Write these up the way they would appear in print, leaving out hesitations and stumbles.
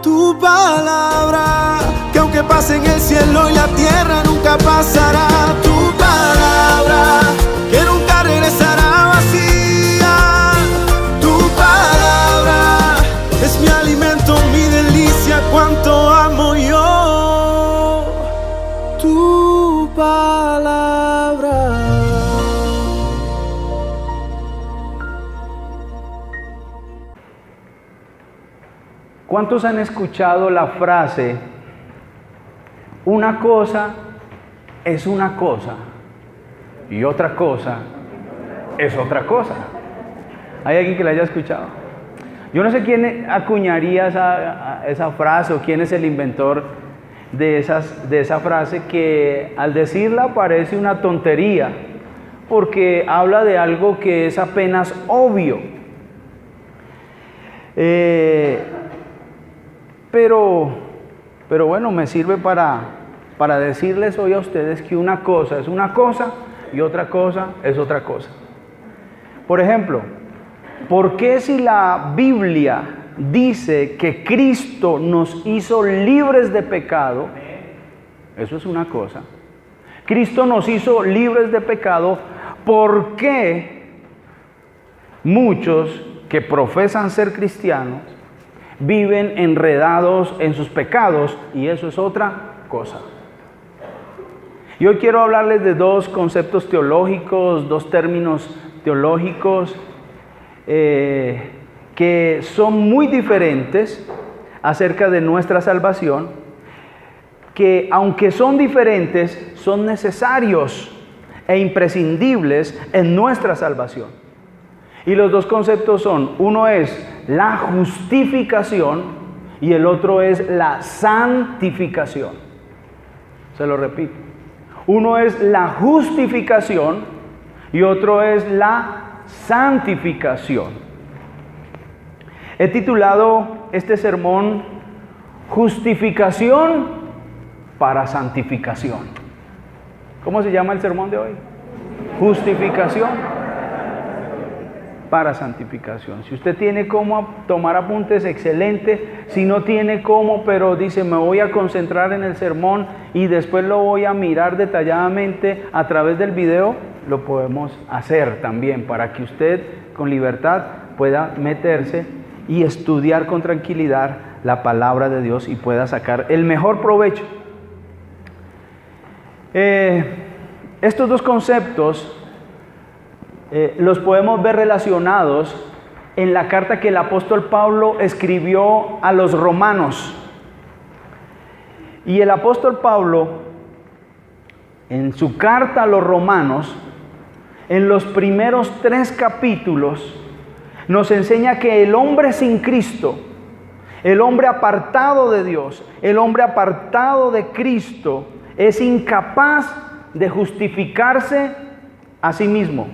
Tu palabra, que aunque pase en el cielo y la tierra nunca pasará. Tu palabra, que nunca regresará vacía. Tu palabra es mi alimento, mi delicia, cuánto amo yo tu palabra. ¿Cuántos han escuchado la frase, una cosa es una cosa y otra cosa es otra cosa? ¿Hay alguien que la haya escuchado? Yo no sé quién acuñaría esa frase o quién es el inventor de esa frase, que al decirla parece una tontería porque habla de algo que es apenas obvio. Pero bueno, me sirve para decirles hoy a ustedes que una cosa es una cosa y otra cosa es otra cosa. Por ejemplo, ¿por qué si la Biblia dice que Cristo nos hizo libres de pecado? Eso es una cosa. Cristo nos hizo libres de pecado. ¿Por qué muchos que profesan ser cristianos viven enredados en sus pecados? Y eso es otra cosa. Y hoy quiero hablarles de dos conceptos teológicos, dos términos teológicos que son muy diferentes acerca de nuestra salvación, que aunque son diferentes, son necesarios e imprescindibles en nuestra salvación. Y los dos conceptos son, uno es la justificación y el otro es la santificación. Se lo repito. Uno es la justificación y otro es la santificación. He titulado este sermón Justificación para Santificación. ¿Cómo se llama el sermón de hoy? Justificación para santificación. Si usted tiene cómo tomar apuntes, excelente. Si no tiene cómo, pero dice, me voy a concentrar en el sermón y después lo voy a mirar detalladamente a través del video, lo podemos hacer también, para que usted con libertad pueda meterse y estudiar con tranquilidad la palabra de Dios y pueda sacar el mejor provecho. Estos dos conceptos los podemos ver relacionados en la carta que el apóstol Pablo escribió a los romanos. Y el apóstol Pablo, en su carta a los romanos, en los primeros 3 capítulos, nos enseña que el hombre sin Cristo, el hombre apartado de Dios, el hombre apartado de Cristo, es incapaz de justificarse a sí mismo,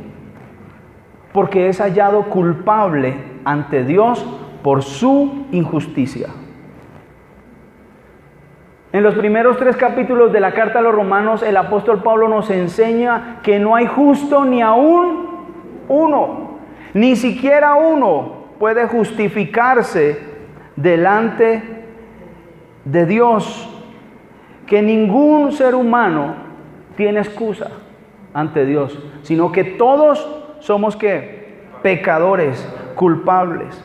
porque es hallado culpable ante Dios por su injusticia. En los primeros 3 capítulos de la carta a los romanos, el apóstol Pablo nos enseña que no hay justo ni aún uno, ni siquiera uno puede justificarse delante de Dios, que ningún ser humano tiene excusa ante Dios, sino que todos somos ¿qué? Pecadores, culpables.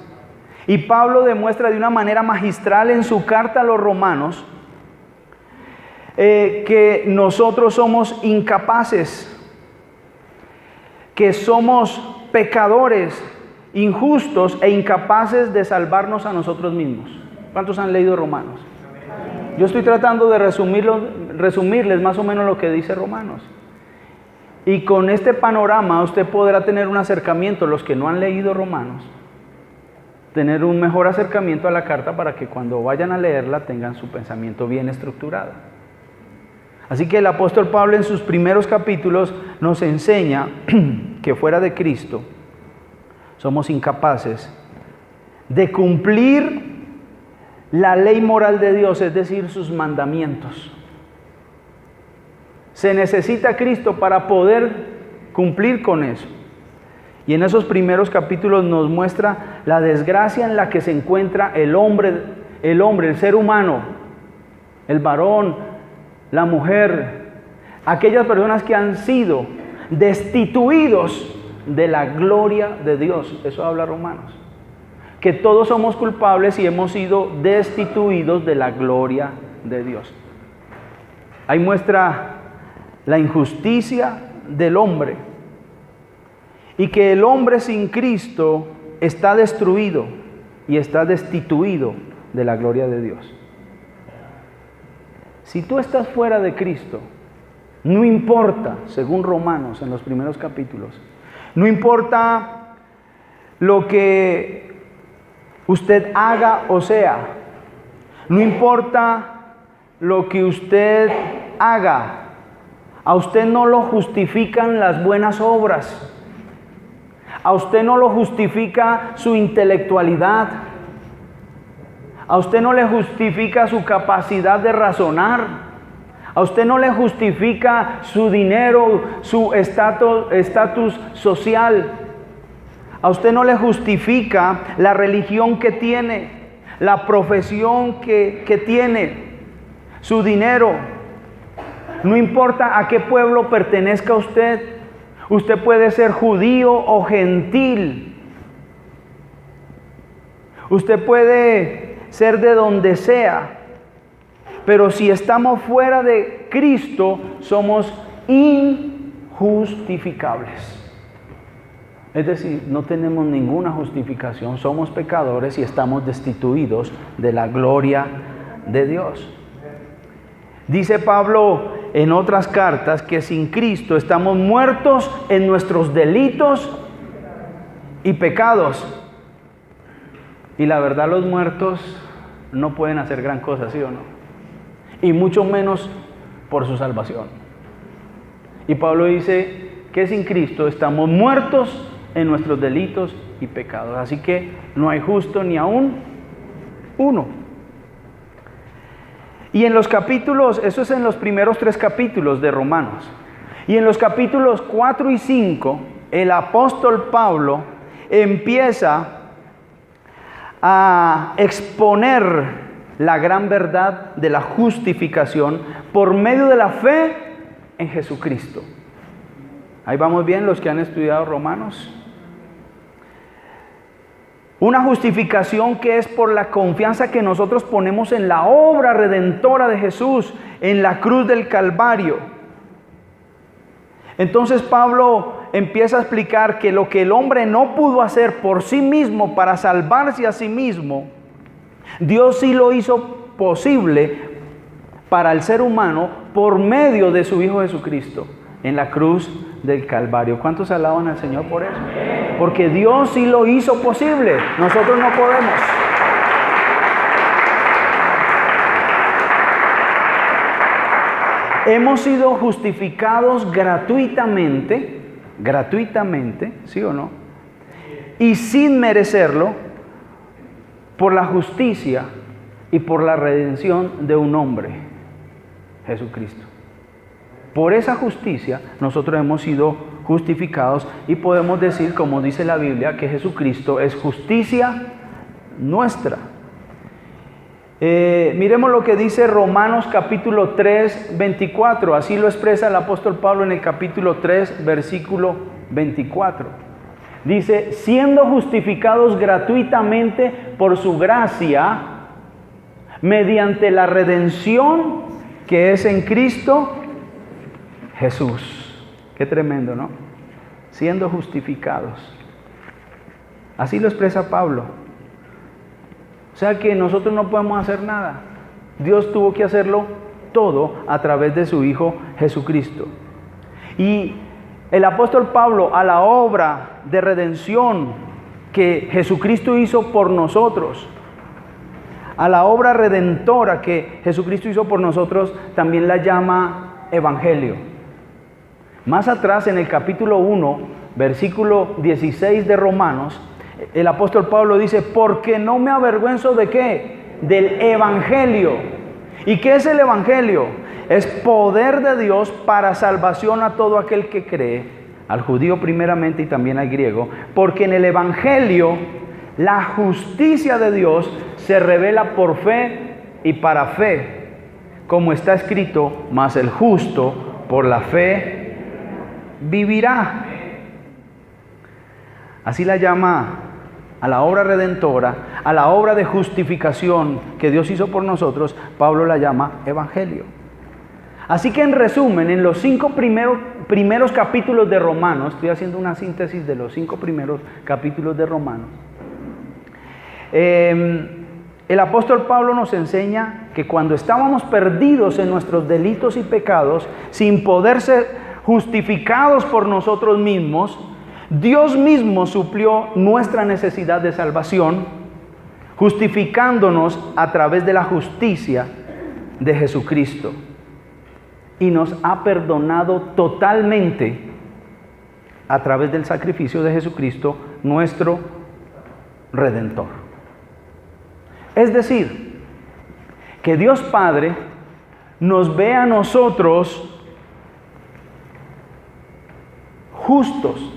Y Pablo demuestra de una manera magistral en su carta a los romanos que nosotros somos incapaces, que somos pecadores, injustos e incapaces de salvarnos a nosotros mismos. ¿Cuántos han leído Romanos? Yo estoy tratando de resumirles más o menos lo que dice Romanos. Y con este panorama usted podrá tener un acercamiento, los que no han leído Romanos, tener un mejor acercamiento a la carta para que cuando vayan a leerla tengan su pensamiento bien estructurado. Así que el apóstol Pablo en sus primeros capítulos nos enseña que fuera de Cristo somos incapaces de cumplir la ley moral de Dios, es decir, sus mandamientos. Se necesita Cristo para poder cumplir con eso. Y en esos primeros capítulos nos muestra la desgracia en la que se encuentra el hombre el hombre, el ser humano, el varón, la mujer, aquellas personas que han sido destituidos de la gloria de Dios. Eso habla Romanos. Que todos somos culpables y hemos sido destituidos de la gloria de Dios. Ahí muestra la injusticia del hombre y que el hombre sin Cristo está destruido y está destituido de la gloria de Dios. Si tú estás fuera de Cristo, no importa, según Romanos en los primeros capítulos, no importa lo que usted haga o sea, no importa lo que usted haga, a usted no lo justifican las buenas obras, a usted no lo justifica su intelectualidad, a usted no le justifica su capacidad de razonar, a usted no le justifica su dinero, su estatus social, a usted no le justifica la religión que tiene, la profesión que tiene, su dinero. No importa a qué pueblo pertenezca usted puede ser judío o gentil, usted puede ser de donde sea, pero si estamos fuera de Cristo, somos injustificables. Es decir, no tenemos ninguna justificación, somos pecadores y estamos destituidos de la gloria de Dios. Dice Pablo en otras cartas que sin Cristo estamos muertos en nuestros delitos y pecados. Y la verdad, los muertos no pueden hacer gran cosa, ¿sí o no? Y mucho menos por su salvación. Y Pablo dice que sin Cristo estamos muertos en nuestros delitos y pecados. Así que no hay justo ni aún uno. Y en los capítulos, eso es en los primeros 3 capítulos de Romanos. Y en los capítulos 4 y 5, el apóstol Pablo empieza a exponer la gran verdad de la justificación por medio de la fe en Jesucristo. Ahí vamos bien los que han estudiado Romanos. Una justificación que es por la confianza que nosotros ponemos en la obra redentora de Jesús en la cruz del Calvario. Entonces Pablo empieza a explicar que lo que el hombre no pudo hacer por sí mismo para salvarse a sí mismo, Dios sí lo hizo posible para el ser humano por medio de su Hijo Jesucristo en la cruz del Calvario. ¿Cuántos alaban al Señor por eso? Porque Dios sí lo hizo posible, nosotros no podemos. Hemos sido justificados gratuitamente, ¿sí o no? Y sin merecerlo, por la justicia y por la redención de un hombre, Jesucristo. Por esa justicia nosotros hemos sido justificados y podemos decir, como dice la Biblia, que Jesucristo es justicia nuestra. Miremos lo que dice Romanos capítulo 3, 24. Así lo expresa el apóstol Pablo en el capítulo 3, versículo 24. Dice, siendo justificados gratuitamente por su gracia, mediante la redención que es en Cristo Jesús. Qué tremendo, ¿no? Siendo justificados. Así lo expresa Pablo. O sea que nosotros no podemos hacer nada. Dios tuvo que hacerlo todo a través de su Hijo Jesucristo. Y el apóstol Pablo, a la obra de redención que Jesucristo hizo por nosotros, a la obra redentora que Jesucristo hizo por nosotros, también la llama evangelio. Más atrás, en el capítulo 1, versículo 16 de Romanos, el apóstol Pablo dice, porque no me avergüenzo ¿de qué? Del evangelio. ¿Y qué es el evangelio? Es poder de Dios para salvación a todo aquel que cree, al judío primeramente y también al griego, porque en el evangelio La justicia de Dios se revela por fe y para fe, como está escrito, mas el justo por la fe vivirá. Así la llama a la obra redentora, a la obra de justificación que Dios hizo por nosotros, Pablo la llama evangelio. Así que en resumen, en los 5 primeros capítulos de Romanos, estoy haciendo una síntesis de los 5 primeros capítulos de Romanos, el apóstol Pablo nos enseña que cuando estábamos perdidos en nuestros delitos y pecados, sin poder ser justificados por nosotros mismos, Dios mismo suplió nuestra necesidad de salvación, justificándonos a través de la justicia de Jesucristo. Y nos ha perdonado totalmente a través del sacrificio de Jesucristo, nuestro Redentor. Es decir, que Dios Padre nos ve a nosotros justos,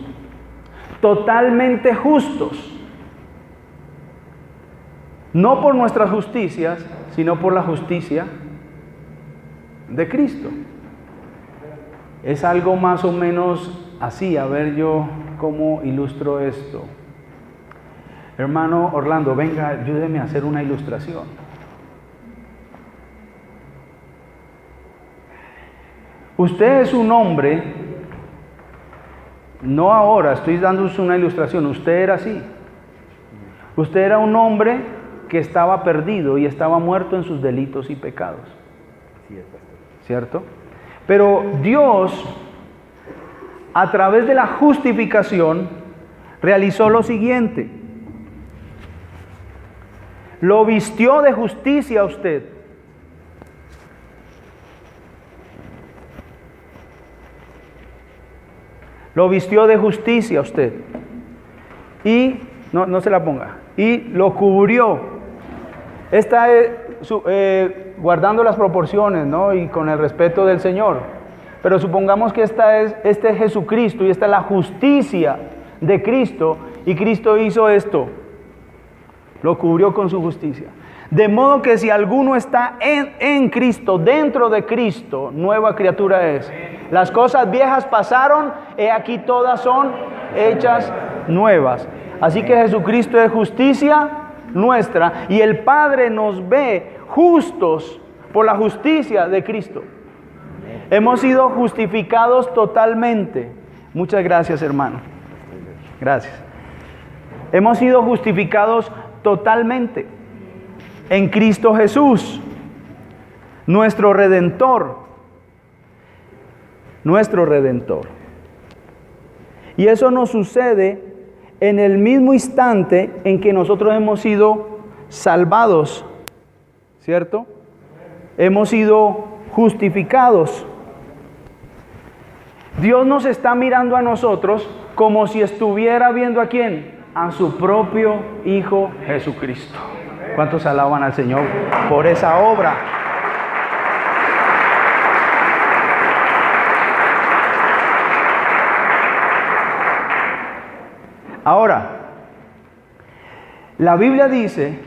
totalmente justos, no por nuestras justicias, sino por la justicia de Cristo. Es algo más o menos así. A ver yo cómo ilustro esto. Hermano Orlando, venga, ayúdeme a hacer una ilustración. Usted es un hombre, no ahora, estoy dándoles una ilustración, usted era así. Usted era un hombre que estaba perdido y estaba muerto en sus delitos y pecados. ¿Cierto? Pero Dios, a través de la justificación, realizó lo siguiente. Lo vistió de justicia a usted. Lo vistió de justicia a usted. Y, no se la ponga. Y lo cubrió. Esta es guardando las proporciones, ¿no? Y con el respeto del Señor. Pero supongamos que este es Jesucristo y esta es la justicia de Cristo. Y Cristo hizo esto. Lo cubrió con su justicia. De modo que si alguno está en Cristo, dentro de Cristo, nueva criatura es. Las cosas viejas pasaron, he aquí todas son hechas nuevas. Así que Jesucristo es justicia nuestra y el Padre nos ve justos por la justicia de Cristo. Hemos sido justificados totalmente. Muchas gracias, hermano. Gracias. Hemos sido justificados totalmente en Cristo Jesús, nuestro Redentor. Nuestro Redentor. Y eso nos sucede en el mismo instante en que nosotros hemos sido salvados, ¿cierto? Hemos sido justificados. Dios nos está mirando a nosotros como si estuviera viendo ¿a quién? A su propio Hijo Jesucristo. ¿Cuántos alaban al Señor por esa obra? Ahora, la Biblia dice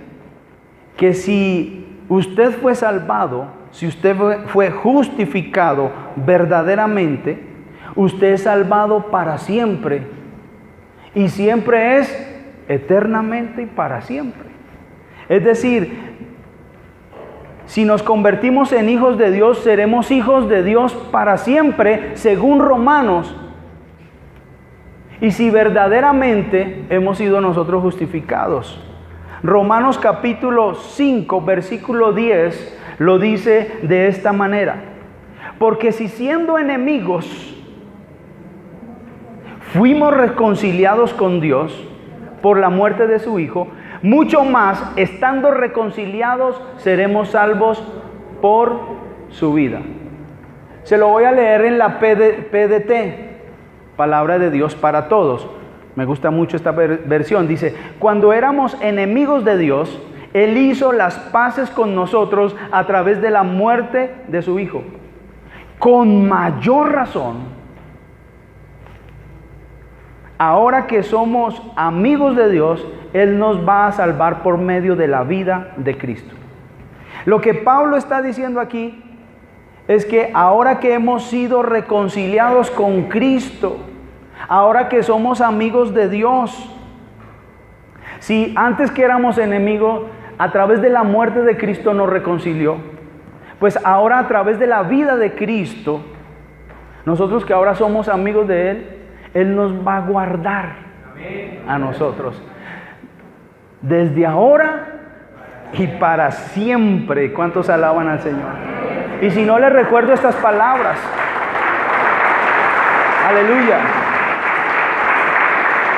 que si usted fue salvado, si usted fue justificado verdaderamente, usted es salvado para siempre. Y siempre es eternamente y para siempre. Es decir, si nos convertimos en hijos de Dios, seremos hijos de Dios para siempre, según Romanos. Y si verdaderamente hemos sido nosotros justificados. Romanos capítulo 5, versículo 10, lo dice de esta manera. Porque si siendo enemigos, fuimos reconciliados con Dios por la muerte de su Hijo, mucho más, estando reconciliados, seremos salvos por su vida. Se lo voy a leer en la PDT. Palabra de Dios para todos. Me gusta mucho esta versión. Dice, cuando éramos enemigos de Dios, Él hizo las paces con nosotros a través de la muerte de su Hijo. Con mayor razón, ahora que somos amigos de Dios, Él nos va a salvar por medio de la vida de Cristo. Lo que Pablo está diciendo aquí es que ahora que hemos sido reconciliados con Cristo, ahora que somos amigos de Dios, si antes que éramos enemigos, a través de la muerte de Cristo nos reconcilió, pues ahora a través de la vida de Cristo, nosotros que ahora somos amigos de Él, Él nos va a guardar a nosotros. Desde ahora y para siempre. ¿Cuántos alaban al Señor? Y si no, les recuerdo estas palabras. Aleluya.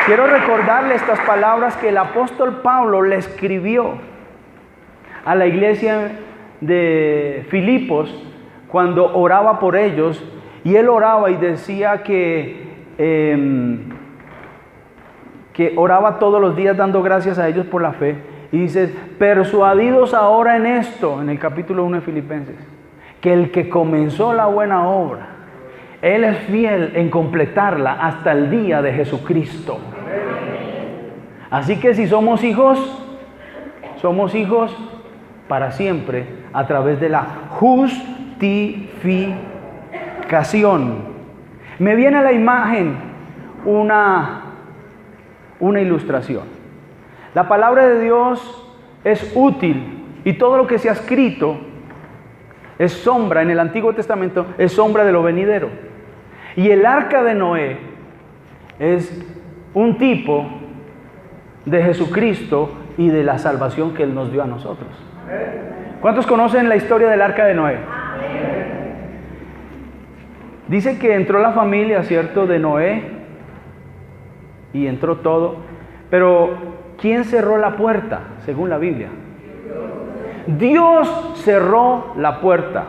Quiero recordarle estas palabras que el apóstol Pablo le escribió a la iglesia de Filipos cuando oraba por ellos. Y él oraba y decía que oraba todos los días dando gracias a ellos por la fe. Y dice, persuadidos ahora en esto, en el capítulo 1 de Filipenses, que el que comenzó la buena obra, Él es fiel en completarla hasta el día de Jesucristo. Así que si somos hijos para siempre a través de la justificación. Me viene a la imagen una ilustración. La palabra de Dios es útil y todo lo que se ha escrito es sombra, en el Antiguo Testamento es sombra de lo venidero. Y el arca de Noé es un tipo de Jesucristo y de la salvación que Él nos dio a nosotros. ¿Cuántos conocen la historia del arca de Noé? Dice que entró la familia, ¿cierto?, de Noé y entró todo, pero ¿quién cerró la puerta, según la Biblia? Dios cerró la puerta.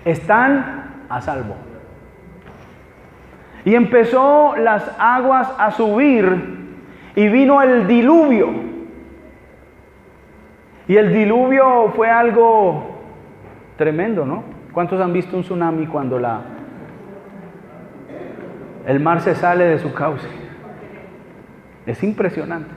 Están a salvo. Y empezó las aguas a subir y vino el diluvio. Y el diluvio fue algo tremendo, ¿no? ¿Cuántos han visto un tsunami cuando el mar se sale de su cauce? Es impresionante.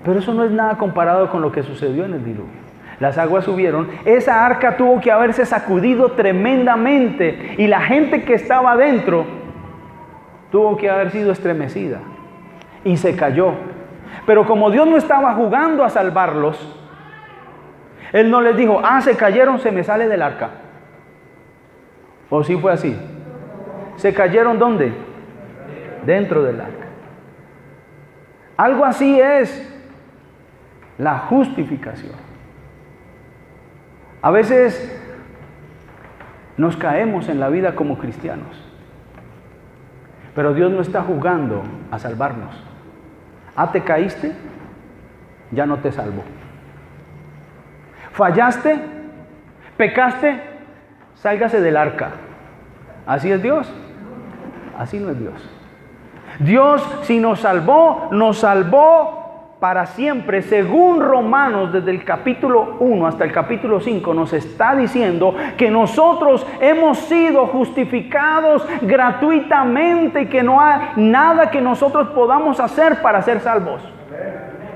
Pero eso no es nada comparado con lo que sucedió en el diluvio. Las aguas subieron. Esa arca tuvo que haberse sacudido tremendamente. Y la gente que estaba adentro tuvo que haber sido estremecida. Y se cayó. Pero como Dios no estaba jugando a salvarlos, Él no les dijo, se cayeron, se me sale del arca. ¿O sí fue así? ¿Se cayeron dónde? Dentro del arca. Algo así es la justificación. A veces nos caemos en la vida como cristianos, pero Dios no está jugando a salvarnos. ¿Te caíste? Ya no te salvó. ¿Fallaste? ¿Pecaste? Sálgase del arca. ¿Así es Dios? Así no es Dios. Dios, si nos salvó para siempre. Según Romanos, desde el capítulo 1 hasta el capítulo 5, nos está diciendo que nosotros hemos sido justificados gratuitamente y que no hay nada que nosotros podamos hacer para ser salvos.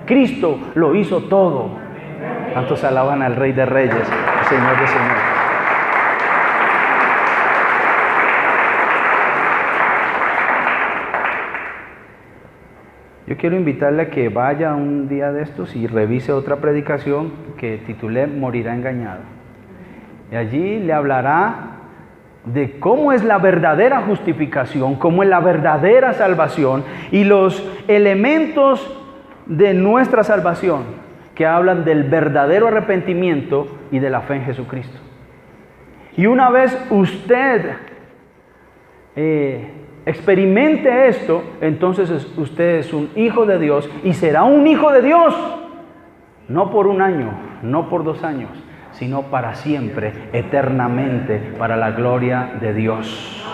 Cristo lo hizo todo. ¿Cuántos alaban al Rey de Reyes, al Señor de Señores? Yo quiero invitarle a que vaya un día de estos y revise otra predicación que titulé Morirá engañado. Y allí le hablará de cómo es la verdadera justificación, cómo es la verdadera salvación y los elementos de nuestra salvación que hablan del verdadero arrepentimiento y de la fe en Jesucristo. Y una vez usted experimente esto, entonces usted es un hijo de Dios y será un hijo de Dios, no por un año, no por 2 años, sino para siempre, eternamente, para la gloria de Dios.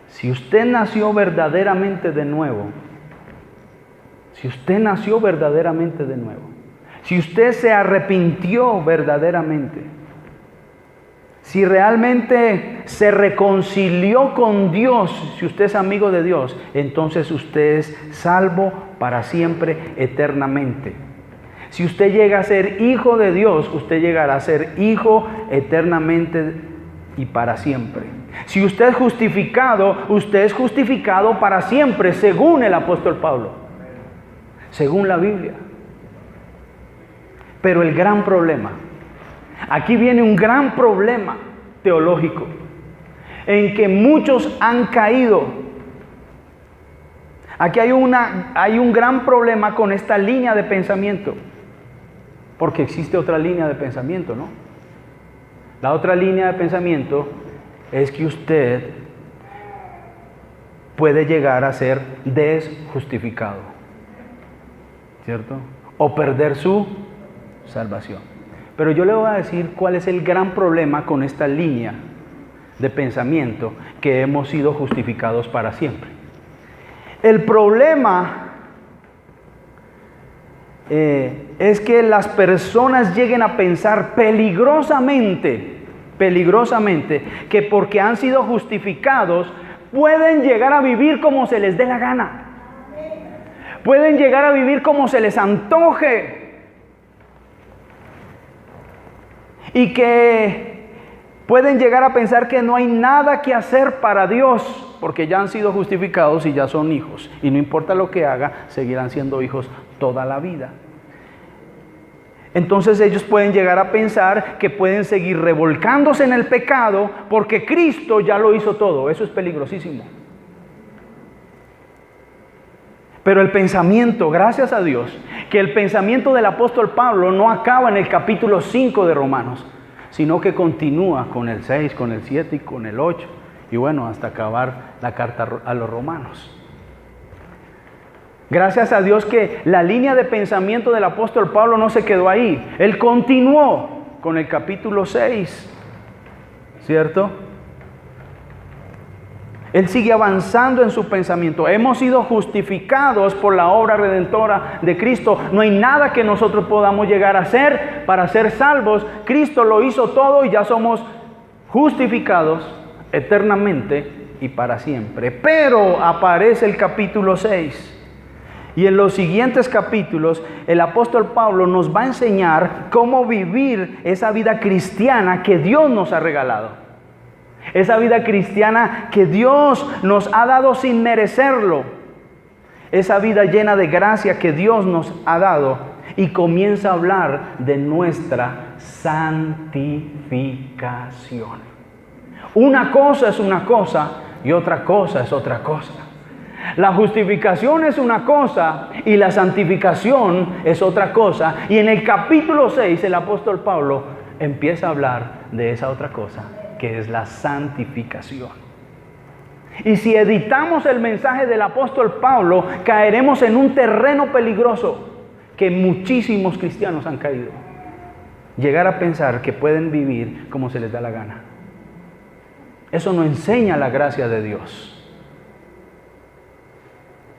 Si usted nació verdaderamente de nuevo, si usted se arrepintió verdaderamente, si realmente se reconcilió con Dios, si usted es amigo de Dios, entonces usted es salvo para siempre, eternamente. Si usted llega a ser hijo de Dios, usted llegará a ser hijo eternamente y para siempre. Si usted es justificado para siempre, según el apóstol Pablo, según la Biblia. Pero el gran problema, aquí viene un gran problema teológico, en que muchos han caído. Aquí hay un gran problema con esta línea de pensamiento, porque existe otra línea de pensamiento, ¿no? La otra línea de pensamiento es que usted puede llegar a ser desjustificado, ¿cierto? O perder su salvación. Pero yo le voy a decir cuál es el gran problema con esta línea de pensamiento, que hemos sido justificados para siempre. El problema es que las personas lleguen a pensar peligrosamente, que porque han sido justificados, pueden llegar a vivir como se les dé la gana. Pueden llegar a vivir como se les antoje. Y que pueden llegar a pensar que no hay nada que hacer para Dios, porque ya han sido justificados y ya son hijos. Y no importa lo que haga, seguirán siendo hijos toda la vida. Entonces ellos pueden llegar a pensar que pueden seguir revolcándose en el pecado porque Cristo ya lo hizo todo. Eso es peligrosísimo. Pero el pensamiento, gracias a Dios, que el pensamiento del apóstol Pablo no acaba en el capítulo 5 de Romanos, sino que continúa con el 6, con el 7 y con el 8, y bueno, hasta acabar la carta a los romanos. Gracias a Dios que la línea de pensamiento del apóstol Pablo no se quedó ahí. Él continuó con el capítulo 6, ¿cierto? Él sigue avanzando en su pensamiento. Hemos sido justificados por la obra redentora de Cristo. No hay nada que nosotros podamos llegar a hacer para ser salvos. Cristo lo hizo todo y ya somos justificados eternamente y para siempre. Pero aparece el capítulo 6. Y en los siguientes capítulos, el apóstol Pablo nos va a enseñar cómo vivir esa vida cristiana que Dios nos ha regalado. Esa vida cristiana que Dios nos ha dado sin merecerlo. Esa vida llena de gracia que Dios nos ha dado. Y comienza a hablar de nuestra santificación. Una cosa es una cosa y otra cosa es otra cosa. La justificación es una cosa y la santificación es otra cosa. Y en el capítulo 6 el apóstol Pablo empieza a hablar de esa otra cosa, que es la santificación. Y si editamos el mensaje del apóstol Pablo, caeremos en un terreno peligroso que muchísimos cristianos han caído. Llegar a pensar que pueden vivir como se les da la gana. Eso no enseña la gracia de Dios.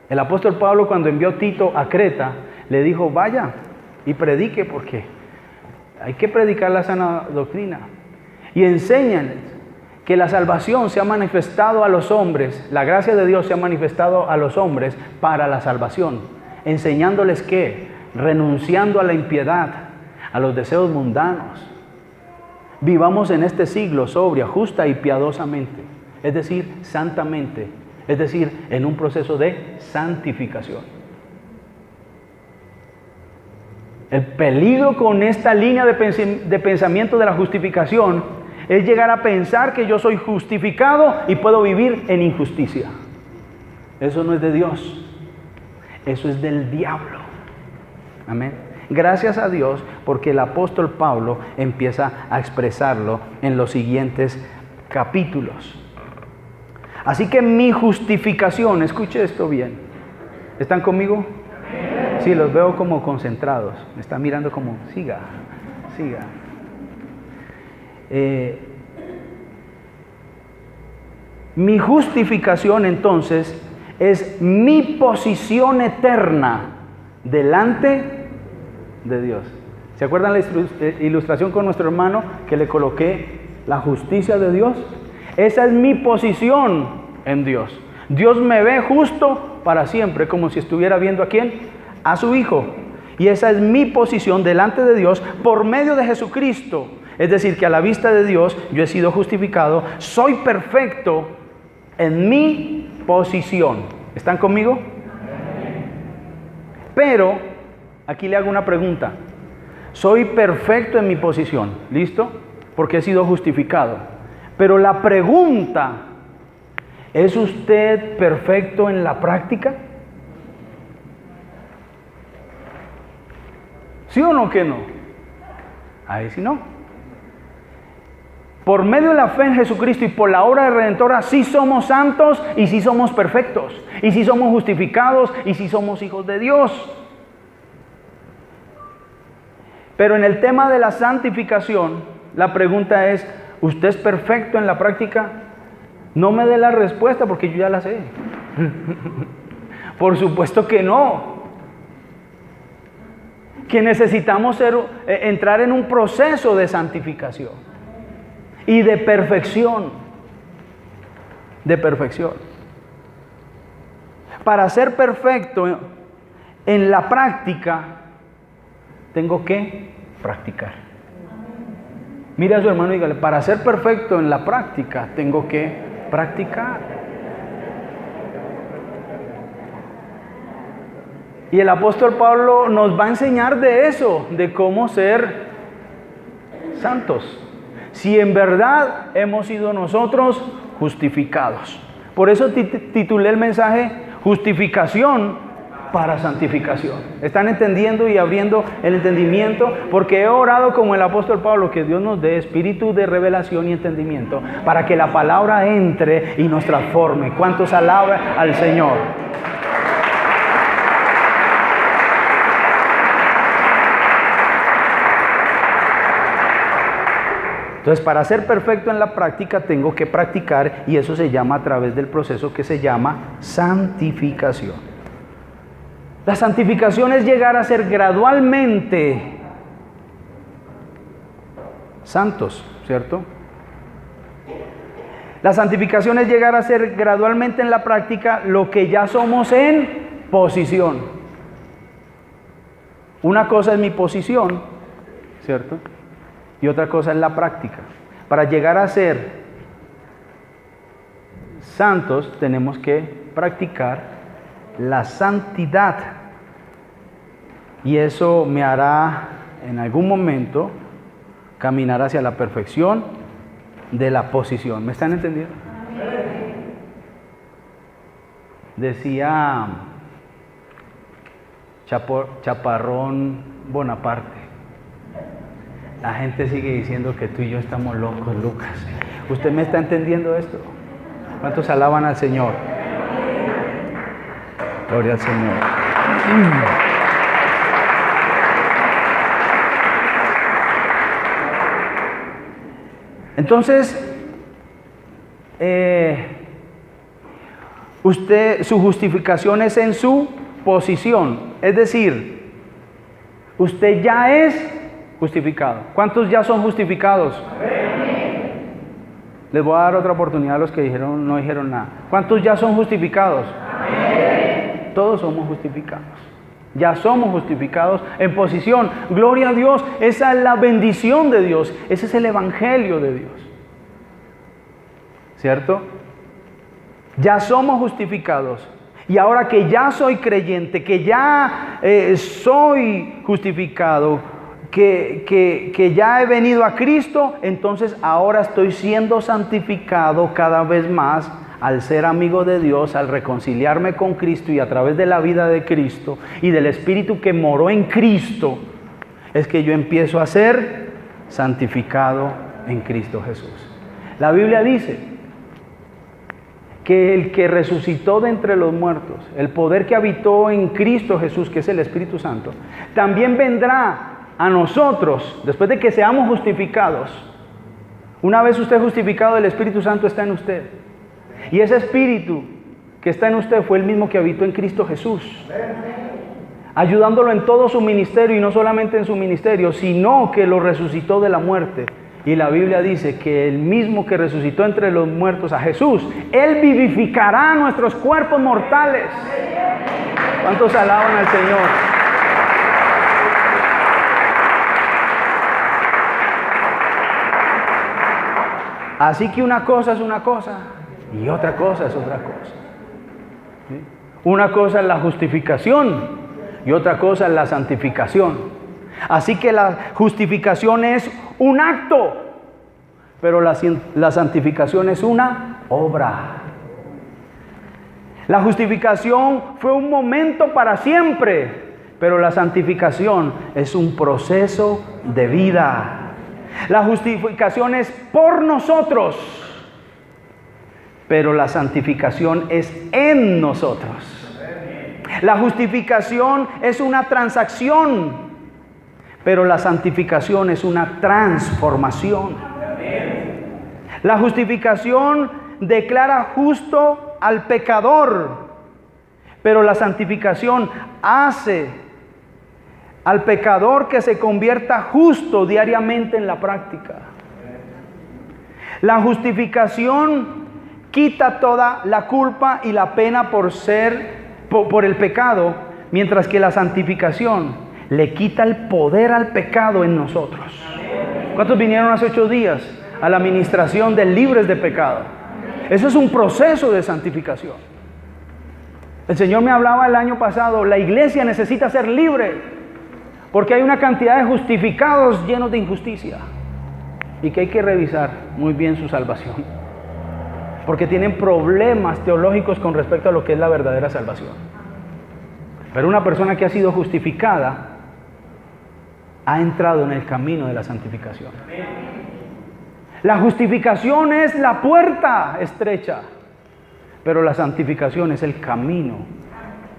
El apóstol Pablo, cuando envió a Tito a Creta, le dijo: vaya y predique, porque hay que predicar la sana doctrina. Y enséñales que la salvación se ha manifestado a los hombres, la gracia de Dios se ha manifestado a los hombres para la salvación, enseñándoles que, renunciando a la impiedad, a los deseos mundanos, vivamos en este siglo sobria, justa y piadosamente, es decir, santamente, es decir, en un proceso de santificación. El peligro con esta línea de pensamiento de la justificación es llegar a pensar que yo soy justificado y puedo vivir en injusticia. Eso no es de Dios, eso es del diablo. Amén. Gracias a Dios porque el apóstol Pablo empieza a expresarlo en los siguientes capítulos. Así que mi justificación, escuche esto bien. ¿Están conmigo? Sí, los veo como concentrados. Me están mirando como, siga. Mi justificación entonces es mi posición eterna delante de Dios. ¿Se acuerdan la ilustración con nuestro hermano que le coloqué la justicia de Dios. Esa es mi posición en Dios. Dios me ve justo para siempre, como si estuviera viendo a quién, a su Hijo. Y esa es mi posición delante de Dios por medio de Jesucristo. Es decir, que a la vista de Dios yo he sido justificado, soy perfecto en mi posición. ¿Están conmigo? Pero, aquí le hago una pregunta. Soy perfecto en mi posición, ¿listo? Porque he sido justificado. Pero la pregunta, ¿es usted perfecto en la práctica? ¿Sí o no que no? Ahí sí no. Por medio de la fe en Jesucristo y por la obra redentora, sí somos santos y sí somos perfectos. Y sí somos justificados y sí somos hijos de Dios. Pero en el tema de la santificación, la pregunta es, ¿usted es perfecto en la práctica? No me dé la respuesta porque yo ya la sé. Por supuesto que no. Que necesitamos entrar en un proceso de santificación y de perfección. De perfección. Para ser perfecto en la práctica, tengo que practicar. Mira a su hermano y dígale, para ser perfecto en la práctica, tengo que practicar. Y el apóstol Pablo nos va a enseñar de eso, de cómo ser santos. Si en verdad hemos sido nosotros justificados. Por eso titulé el mensaje, justificación para santificación. ¿Están entendiendo y abriendo el entendimiento? Porque he orado como el apóstol Pablo, que Dios nos dé espíritu de revelación y entendimiento, para que la palabra entre y nos transforme. ¿Cuántos alaban al Señor? Entonces, para ser perfecto en la práctica, tengo que practicar, y eso se llama a través del proceso que se llama santificación. La santificación es llegar a ser gradualmente santos, ¿cierto? La santificación es llegar a ser gradualmente en la práctica lo que ya somos en posición. Una cosa es mi posición, ¿cierto? Y otra cosa es la práctica. Para llegar a ser santos tenemos que practicar la santidad. Y eso me hará en algún momento caminar hacia la perfección de la posición. ¿Me están entendiendo? Decía Chaparrón Bonaparte, la gente sigue diciendo que tú y yo estamos locos, Lucas. ¿Usted me está entendiendo esto? ¿Cuántos alaban al Señor? Gloria al Señor. Entonces, su justificación es en su posición. Es decir, usted ya es justificado. ¿Cuántos ya son justificados? Amén. Les voy a dar otra oportunidad a los que no dijeron nada. ¿Cuántos ya son justificados? Amén. Todos somos justificados. Ya somos justificados en posición. Gloria a Dios. Esa es la bendición de Dios. Ese es el evangelio de Dios. ¿Cierto? Ya somos justificados. Y ahora que ya soy creyente, que ya soy justificado, que ya he venido a Cristo, entonces ahora estoy siendo santificado cada vez más al ser amigo de Dios, al reconciliarme con Cristo, y a través de la vida de Cristo y del Espíritu que moró en Cristo, es que yo empiezo a ser santificado en Cristo Jesús. La Biblia dice que el que resucitó de entre los muertos, el poder que habitó en Cristo Jesús, que es el Espíritu Santo, también vendrá a nosotros, después de que seamos justificados. Una vez usted justificado, el Espíritu Santo está en usted. Y ese Espíritu que está en usted fue el mismo que habitó en Cristo Jesús, ayudándolo en todo su ministerio, y no solamente en su ministerio, sino que lo resucitó de la muerte. Y la Biblia dice que el mismo que resucitó entre los muertos a Jesús, Él vivificará nuestros cuerpos mortales. ¿Cuántos alaban al Señor? Así que una cosa es una cosa y otra cosa es otra cosa. ¿Sí? Una cosa es la justificación y otra cosa es la santificación. Así que la justificación es un acto, pero la santificación es una obra. La justificación fue un momento para siempre, pero la santificación es un proceso de vida. La justificación es por nosotros, pero la santificación es en nosotros. La justificación es una transacción, pero la santificación es una transformación. La justificación declara justo al pecador, pero la santificación hace al pecador que se convierta justo diariamente en la práctica. La justificación quita toda la culpa y la pena por el pecado, mientras que la santificación le quita el poder al pecado en nosotros. ¿Cuántos vinieron hace 8 días a la administración de libres de pecado? Eso es un proceso de santificación. El Señor me hablaba el año pasado, la iglesia necesita ser libre, porque hay una cantidad de justificados llenos de injusticia, y que hay que revisar muy bien su salvación, porque tienen problemas teológicos con respecto a lo que es la verdadera salvación. Pero una persona que ha sido justificada ha entrado en el camino de la santificación. La justificación es la puerta estrecha, pero la santificación es el camino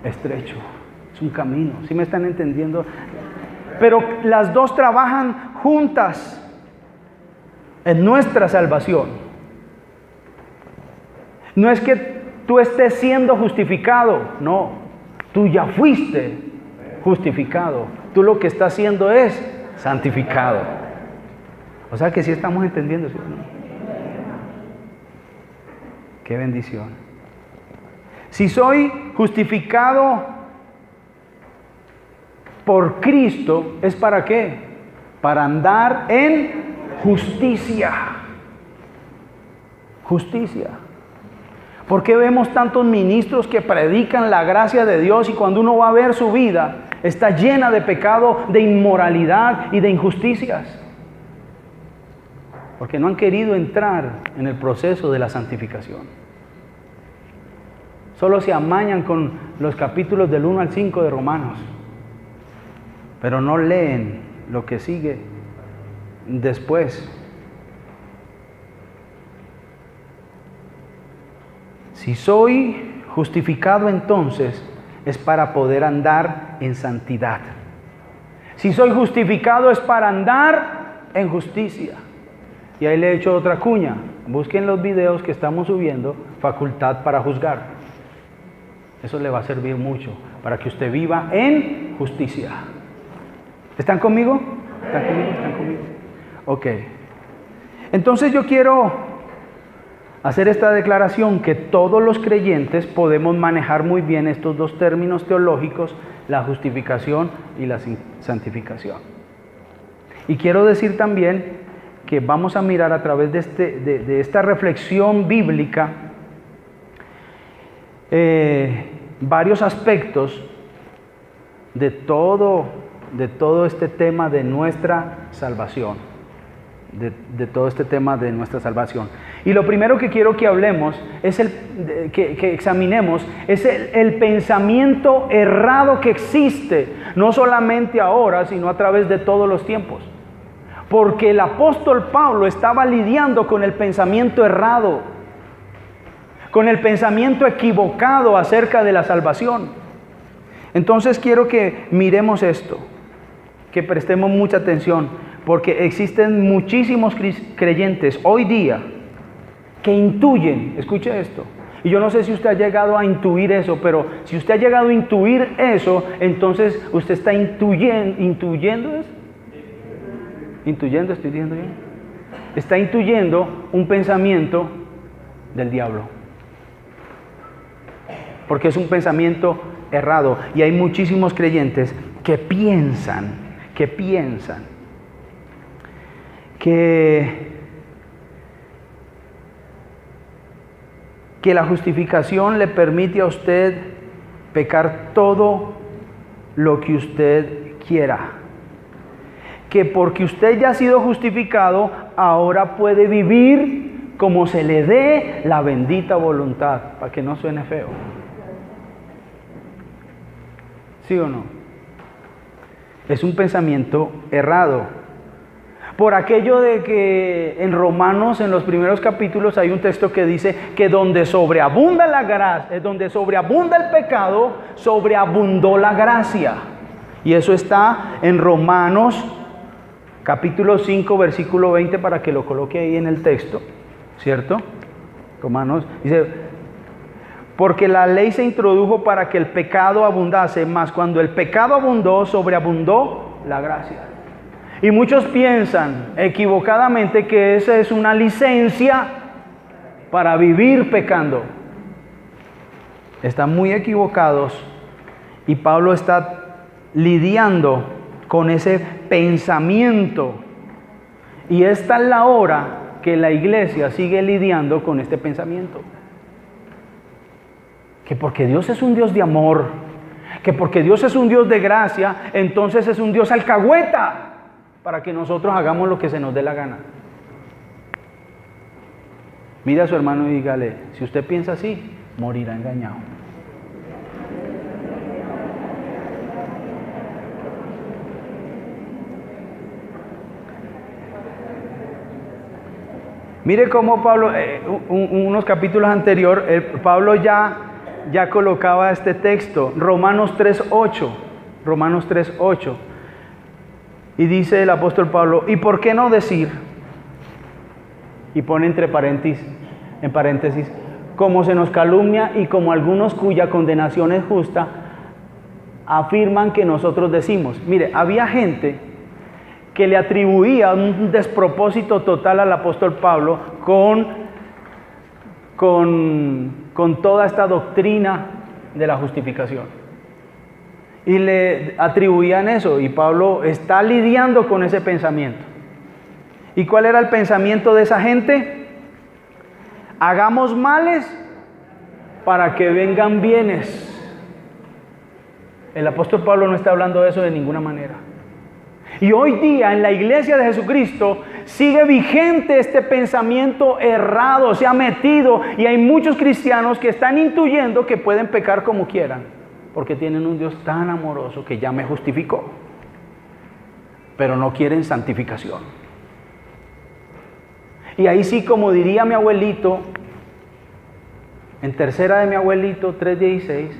estrecho. Es un camino, ¿sí me están entendiendo? Pero las dos trabajan juntas en nuestra salvación. No es que tú estés siendo justificado, no, tú ya fuiste justificado. Tú lo que estás haciendo es santificado. O sea que sí estamos entendiendo, ¿sí? Qué bendición. Si soy justificado por Cristo, ¿es para qué? Para andar en justicia. Justicia. ¿Por qué vemos tantos ministros que predican la gracia de Dios y cuando uno va a ver su vida está llena de pecado, de inmoralidad y de injusticias? Porque no han querido entrar en el proceso de la santificación. Solo se amañan con los capítulos del 1 al 5 de Romanos, pero no leen lo que sigue después. Si soy justificado, entonces es para poder andar en santidad. Si soy justificado es para andar en justicia. Y ahí le he hecho otra cuña. Busquen los videos que estamos subiendo, facultad para juzgar. Eso le va a servir mucho para que usted viva en justicia. ¿Están conmigo? ¿Están conmigo? ¿Están conmigo? Ok. Entonces yo quiero hacer esta declaración que todos los creyentes podemos manejar muy bien estos dos términos teológicos, la justificación y la santificación. Y quiero decir también que vamos a mirar a través de esta reflexión bíblica varios aspectos de todo este tema de nuestra salvación. De todo este tema de nuestra salvación. Y lo primero que quiero que hablemos, que examinemos, es el pensamiento errado que existe, no solamente ahora, sino a través de todos los tiempos. Porque el apóstol Pablo estaba lidiando con el pensamiento errado, con el pensamiento equivocado acerca de la salvación. Entonces quiero que miremos esto, que prestemos mucha atención. Porque existen muchísimos creyentes hoy día que intuyen, escuche esto, y yo no sé si usted ha llegado a intuir eso, pero si usted ha llegado a intuir eso, entonces usted está intuyendo ¿eso? ¿Intuyendo? ¿Estoy diciendo bien? está intuyendo un pensamiento del diablo. Porque es un pensamiento errado. Y hay muchísimos creyentes que piensan que la justificación le permite a usted pecar todo lo que usted quiera. Que porque usted ya ha sido justificado, ahora puede vivir como se le dé la bendita voluntad, para que no suene feo. ¿Sí o no? Es un pensamiento errado. Por aquello de que en Romanos, en los primeros capítulos, hay un texto que dice que donde sobreabunda la gracia, donde sobreabunda el pecado, sobreabundó la gracia. Y eso está en Romanos capítulo 5, versículo 20, para que lo coloque ahí en el texto, ¿cierto? Romanos dice: porque la ley se introdujo para que el pecado abundase, mas cuando el pecado abundó, sobreabundó la gracia. Y muchos piensan equivocadamente que esa es una licencia para vivir pecando. Están muy equivocados, y Pablo está lidiando con ese pensamiento. Y esta es la hora que la iglesia sigue lidiando con este pensamiento. Que porque Dios es un Dios de amor, que porque Dios es un Dios de gracia, entonces es un Dios alcahueta para que nosotros hagamos lo que se nos dé la gana. Mira a su hermano y dígale: si usted piensa así, morirá engañado. Mire cómo Pablo, unos capítulos anteriores, Pablo ya colocaba este texto, Romanos 3:8. Romanos 3:8. Y dice el apóstol Pablo: ¿y por qué no decir? Y pone en paréntesis, como se nos calumnia y como algunos cuya condenación es justa, afirman que nosotros decimos. Mire, había gente que le atribuía un despropósito total al apóstol Pablo con toda esta doctrina de la justificación. Y le atribuían eso, y Pablo está lidiando con ese pensamiento. ¿Y cuál era el pensamiento de esa gente? Hagamos males para que vengan bienes. El apóstol Pablo no está hablando de eso de ninguna manera. Y hoy día en la iglesia de Jesucristo sigue vigente este pensamiento errado, se ha metido, y hay muchos cristianos que están intuyendo que pueden pecar como quieran, porque tienen un Dios tan amoroso que ya me justificó, pero no quieren santificación. Y ahí sí, como diría mi abuelito, en tercera de mi abuelito, 3:16,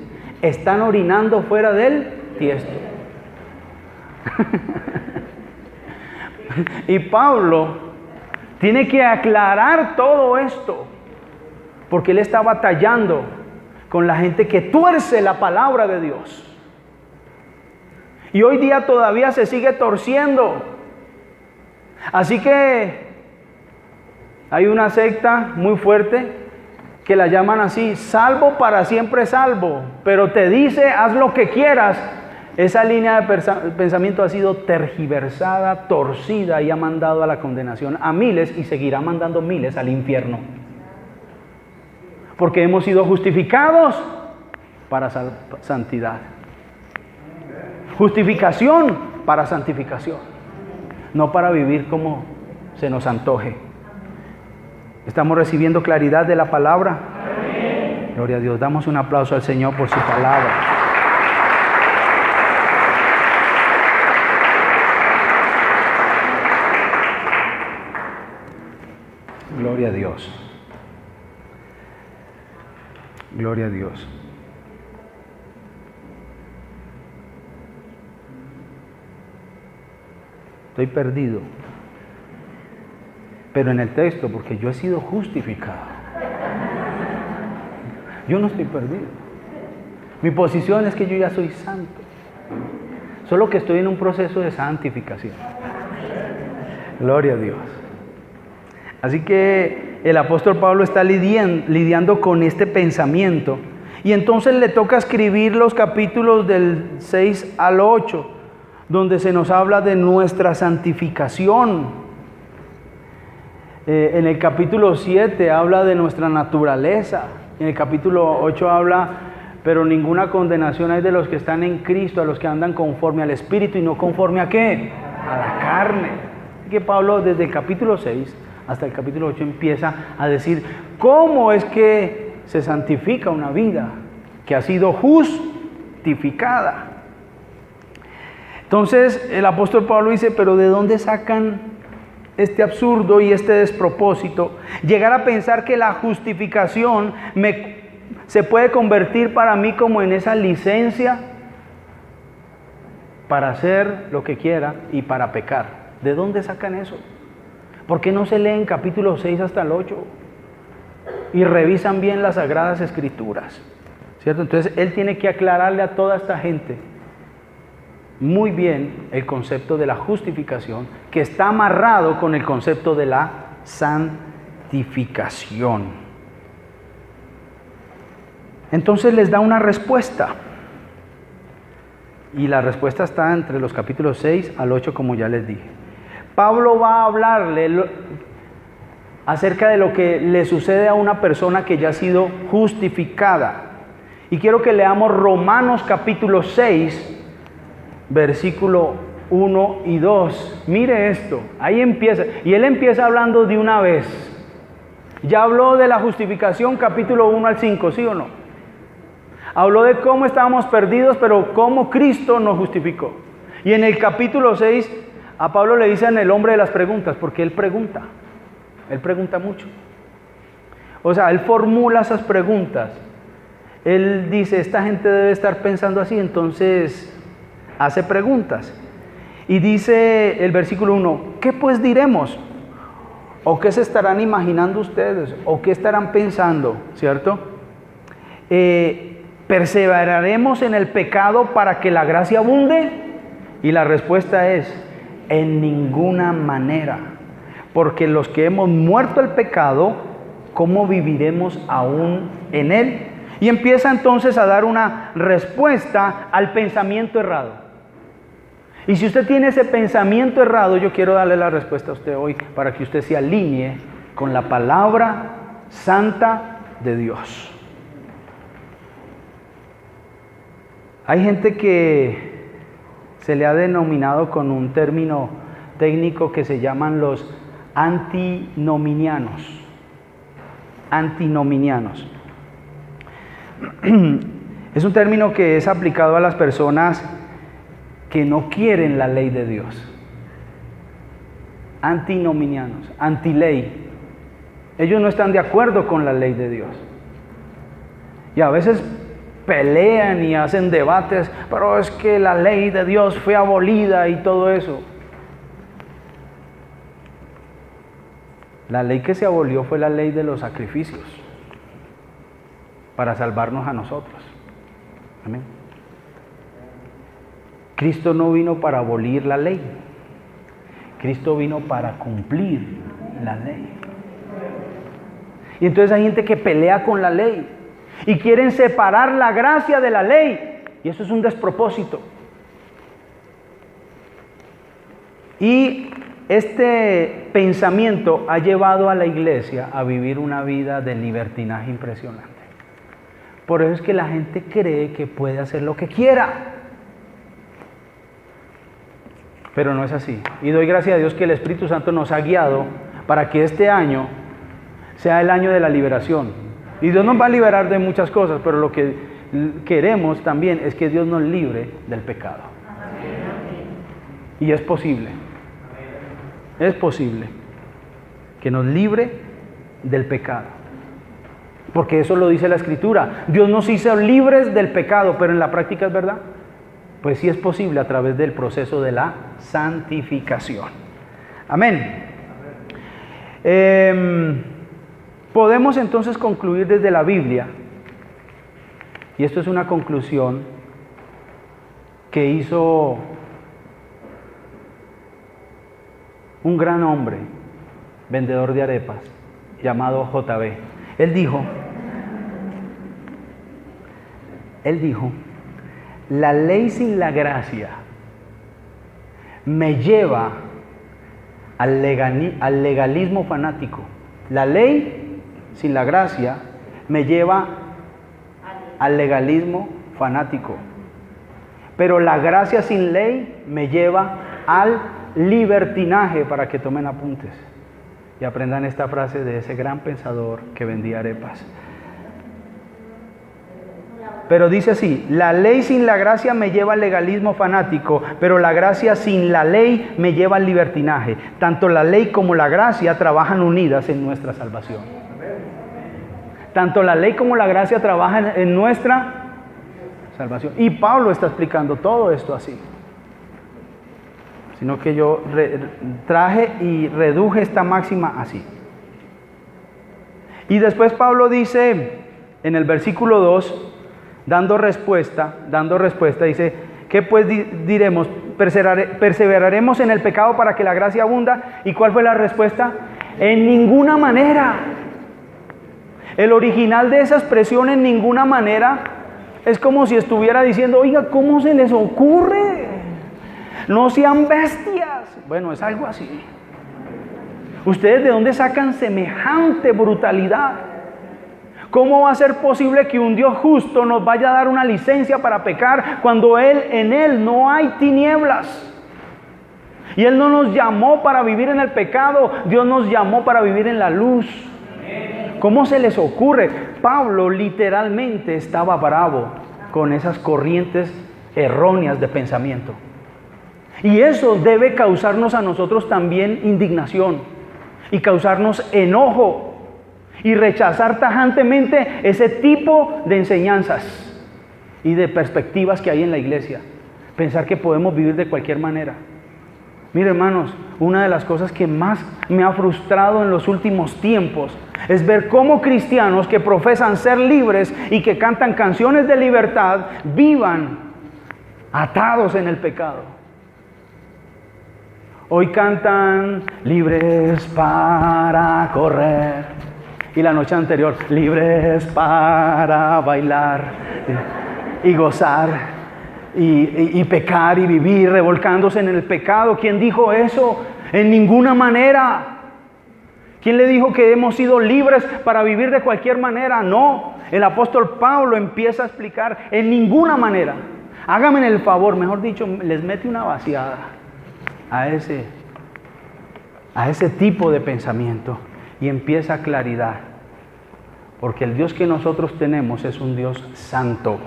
están orinando fuera del tiesto. Y Pablo tiene que aclarar todo esto, porque él está batallando con la gente que tuerce la palabra de Dios. Y hoy día todavía se sigue torciendo. Así que hay una secta muy fuerte que la llaman así: salvo para siempre salvo, pero te dice haz lo que quieras. Esa línea de pensamiento ha sido tergiversada, torcida, y ha mandado a la condenación a miles, y seguirá mandando miles al infierno. Porque hemos sido justificados para santidad. Justificación para santificación. No para vivir como se nos antoje. ¿Estamos recibiendo claridad de la palabra? Amén. Gloria a Dios. Damos un aplauso al Señor por su palabra. Gloria a Dios. Gloria a Dios. Estoy perdido, pero en el texto, porque yo he sido justificado. Yo no estoy perdido. Mi posición es que yo ya soy santo, solo que estoy en un proceso de santificación. Gloria a Dios. Así que el apóstol Pablo está lidiando con este pensamiento. Y entonces le toca escribir los capítulos del 6 al 8, donde se nos habla de nuestra santificación. En el capítulo 7 habla de nuestra naturaleza. En el capítulo 8 habla, pero ninguna condenación hay de los que están en Cristo, a los que andan conforme al Espíritu y no conforme a ¿qué? A la carne. Así que Pablo desde el capítulo 6 hasta el capítulo 8 empieza a decir cómo es que se santifica una vida que ha sido justificada. Entonces el apóstol Pablo dice, pero ¿de dónde sacan este absurdo y este despropósito? Llegar a pensar que la justificación se puede convertir para mí como en esa licencia para hacer lo que quiera y para pecar. ¿De dónde sacan eso? ¿Por qué no se leen capítulo 6 hasta el 8? Y revisan bien las Sagradas Escrituras, ¿cierto? Entonces él tiene que aclararle a toda esta gente muy bien el concepto de la justificación, que está amarrado con el concepto de la santificación. Entonces les da una respuesta. Y la respuesta está entre los capítulos 6 al 8, como ya les dije. Pablo va a hablarle acerca de lo que le sucede a una persona que ya ha sido justificada. Y quiero que leamos Romanos capítulo 6, versículo 1 y 2. Mire esto, ahí empieza. Y él empieza hablando de una vez. Ya habló de la justificación, capítulo 1 al 5, ¿sí o no? Habló de cómo estábamos perdidos, pero cómo Cristo nos justificó. Y en el capítulo 6, a Pablo le dicen el hombre de las preguntas, porque él pregunta mucho. O sea, él formula esas preguntas. Él dice, esta gente debe estar pensando así, entonces hace preguntas. Y dice el versículo 1, ¿qué pues diremos? ¿O qué se estarán imaginando ustedes? ¿O qué estarán pensando? ¿Cierto? ¿Perseveraremos en el pecado para que la gracia abunde? Y la respuesta es, en ninguna manera. Porque los que hemos muerto al pecado, ¿cómo viviremos aún en él? Y empieza entonces a dar una respuesta al pensamiento errado. Y si usted tiene ese pensamiento errado, yo quiero darle la respuesta a usted hoy para que usted se alinee con la palabra santa de Dios. Hay gente que se le ha denominado con un término técnico que se llaman los antinominianos. Antinominianos. Es un término que es aplicado a las personas que no quieren la ley de Dios. Antinominianos, antiley. Ellos no están de acuerdo con la ley de Dios. Y a veces pelean y hacen debates, pero es que la ley de Dios fue abolida y todo eso. La ley que se abolió fue la ley de los sacrificios para salvarnos a nosotros. Amén. Cristo no vino para abolir la ley. Cristo vino para cumplir la ley. Y entonces hay gente que pelea con la ley y quieren separar la gracia de la ley. Y eso es un despropósito. Y este pensamiento ha llevado a la iglesia a vivir una vida de libertinaje impresionante. Por eso es que la gente cree que puede hacer lo que quiera. Pero no es así. Y doy gracias a Dios que el Espíritu Santo nos ha guiado para que este año sea el año de la liberación. Y Dios nos va a liberar de muchas cosas, pero lo que queremos también es que Dios nos libre del pecado. Y es posible. Es posible que nos libre del pecado. Porque eso lo dice la Escritura. Dios nos hizo libres del pecado, pero en la práctica es verdad. Pues sí es posible a través del proceso de la santificación. Amén. Podemos entonces concluir desde la Biblia, y esto es una conclusión que hizo un gran hombre, vendedor de arepas, llamado JB. Él dijo, la ley sin la gracia me lleva al legalismo fanático. La ley sin la gracia me lleva al legalismo fanático. Pero la gracia sin ley me lleva al libertinaje, para que tomen apuntes y aprendan esta frase de ese gran pensador que vendía arepas. Pero dice así: la ley sin la gracia me lleva al legalismo fanático, pero la gracia sin la ley me lleva al libertinaje. Tanto la ley como la gracia trabajan unidas en nuestra salvación. Tanto la ley como la gracia trabajan en nuestra salvación. Y Pablo está explicando todo esto así. Sino que yo traje y reduje esta máxima así. Y después Pablo dice en el versículo 2, dando respuesta, dice: ¿qué pues diremos? ¿Perseveraremos en el pecado para que la gracia abunda? ¿Y cuál fue la respuesta? En ninguna manera. El original de esa expresión, en ninguna manera, es como si estuviera diciendo: oiga, ¿cómo se les ocurre? No sean bestias. Bueno, es algo así. ¿Ustedes de dónde sacan semejante brutalidad? ¿Cómo va a ser posible que un Dios justo nos vaya a dar una licencia para pecar cuando en Él no hay tinieblas? Y Él no nos llamó para vivir en el pecado, Dios nos llamó para vivir en la luz. ¿Cómo se les ocurre? Pablo literalmente estaba bravo con esas corrientes erróneas de pensamiento. Y eso debe causarnos a nosotros también indignación y causarnos enojo y rechazar tajantemente ese tipo de enseñanzas y de perspectivas que hay en la iglesia. Pensar que podemos vivir de cualquier manera. Mire, hermanos, una de las cosas que más me ha frustrado en los últimos tiempos es ver cómo cristianos que profesan ser libres y que cantan canciones de libertad vivan atados en el pecado. Hoy cantan libres para correr y la noche anterior libres para bailar y gozar y pecar y vivir revolcándose en el pecado. ¿Quién dijo eso? En ninguna manera. ¿Quién le dijo que hemos sido libres para vivir de cualquier manera? No, el apóstol Pablo empieza a explicar: en ninguna manera. Háganme el favor, mejor dicho, les mete una vaciada a ese tipo de pensamiento y empieza claridad, porque el Dios que nosotros tenemos es un Dios santo,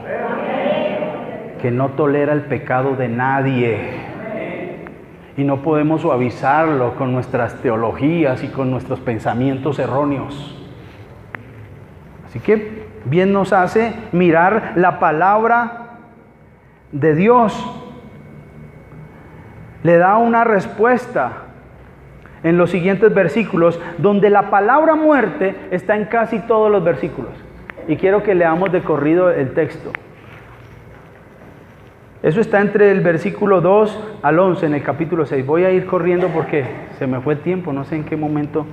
que no tolera el pecado de nadie, y no podemos suavizarlo con nuestras teologías y con nuestros pensamientos erróneos. Así que bien nos hace mirar la palabra de Dios. Le da una respuesta en los siguientes versículos, donde la palabra muerte está en casi todos los versículos. Y quiero que leamos de corrido el texto. Eso está entre el versículo 2 al 11 en el capítulo 6. Voy a ir corriendo porque se me fue el tiempo, no sé en qué momento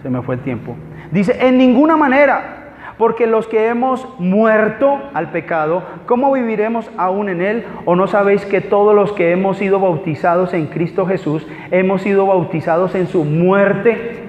se me fue el tiempo. Dice: en ninguna manera, porque los que hemos muerto al pecado, ¿cómo viviremos aún en él? ¿O no sabéis que todos los que hemos sido bautizados en Cristo Jesús, hemos sido bautizados en su muerte?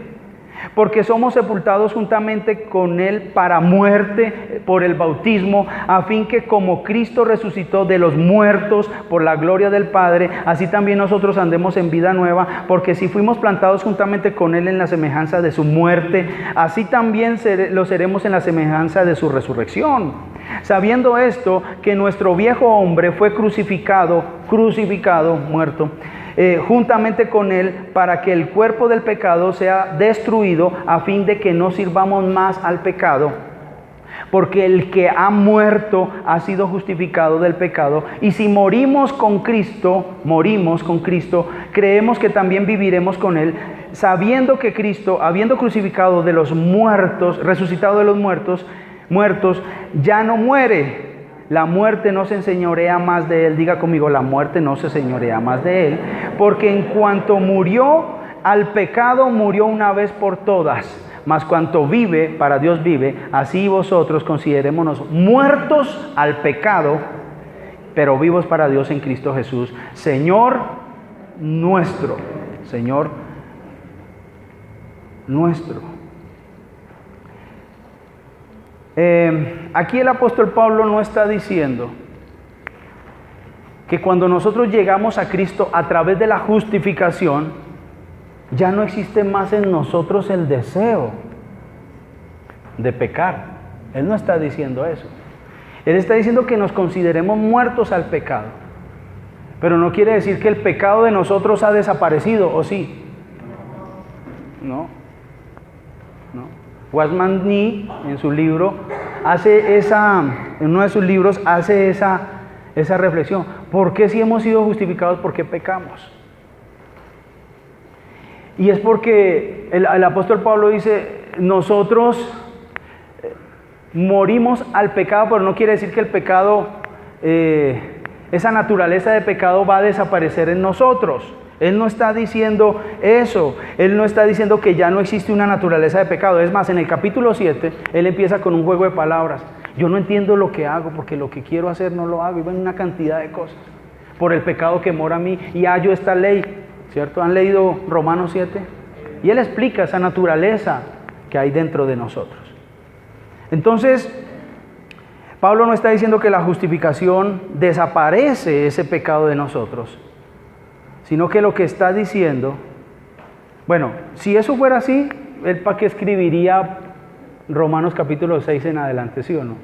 Porque somos sepultados juntamente con él para muerte por el bautismo, a fin que como Cristo resucitó de los muertos por la gloria del Padre, así también nosotros andemos en vida nueva, porque si fuimos plantados juntamente con él en la semejanza de su muerte, así también lo seremos en la semejanza de su resurrección. Sabiendo esto, que nuestro viejo hombre fue crucificado, muerto, juntamente con él, para que el cuerpo del pecado sea destruido, a fin de que no sirvamos más al pecado. Porque el que ha muerto ha sido justificado del pecado. Y si morimos con Cristo, creemos que también viviremos con él, sabiendo que Cristo, habiendo crucificado de los muertos, resucitado de los muertos, ya no muere. La muerte no se enseñorea más de él. Diga conmigo: la muerte no se enseñorea más de él. Porque en cuanto murió, al pecado murió una vez por todas, mas cuanto vive, para Dios vive, así vosotros considerémonos muertos al pecado, pero vivos para Dios en Cristo Jesús, Señor nuestro. Señor nuestro. Aquí el apóstol Pablo no está diciendo que cuando nosotros llegamos a Cristo a través de la justificación, ya no existe más en nosotros el deseo de pecar. Él no está diciendo eso. Él está diciendo que nos consideremos muertos al pecado. Pero no quiere decir que el pecado de nosotros ha desaparecido, ¿o sí? No. Watchman Nee, en su libro, en uno de sus libros, hace esa reflexión. ¿Por qué si hemos sido justificados, por qué pecamos? Y es porque el apóstol Pablo dice, nosotros morimos al pecado, pero no quiere decir que el pecado, esa naturaleza de pecado va a desaparecer en nosotros. Él no está diciendo eso. Él no está diciendo que ya no existe una naturaleza de pecado. Es más, en el capítulo 7, él empieza con un juego de palabras. Yo no entiendo lo que hago, porque lo que quiero hacer no lo hago. Y ven una cantidad de cosas. Por el pecado que mora a mí. Y hallo esta ley, ¿cierto? ¿Han leído Romanos 7? Y él explica esa naturaleza que hay dentro de nosotros. Entonces, Pablo no está diciendo que la justificación desaparece ese pecado de nosotros, sino que lo que está diciendo, bueno, si eso fuera así, él para qué escribiría Romanos capítulo 6 en adelante, ¿sí o no?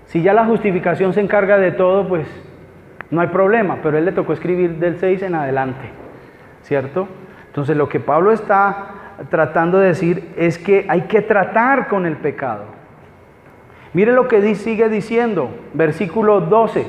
Si ya la justificación se encarga de todo, pues no hay problema, pero él le tocó escribir del 6 en adelante, ¿cierto? Entonces lo que Pablo está tratando de decir es que hay que tratar con el pecado. Mire lo que sigue diciendo, versículo 12,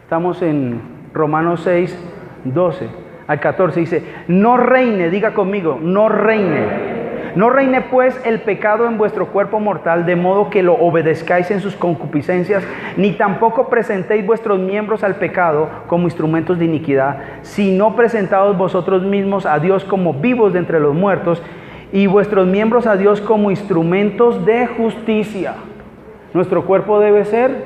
estamos en Romanos 6, 12 al 14, dice, no reine, diga conmigo, no reine. No reine pues el pecado en vuestro cuerpo mortal, de modo que lo obedezcáis en sus concupiscencias, ni tampoco presentéis vuestros miembros al pecado como instrumentos de iniquidad, sino presentaos vosotros mismos a Dios como vivos de entre los muertos, y vuestros miembros a Dios como instrumentos de justicia. Nuestro cuerpo debe ser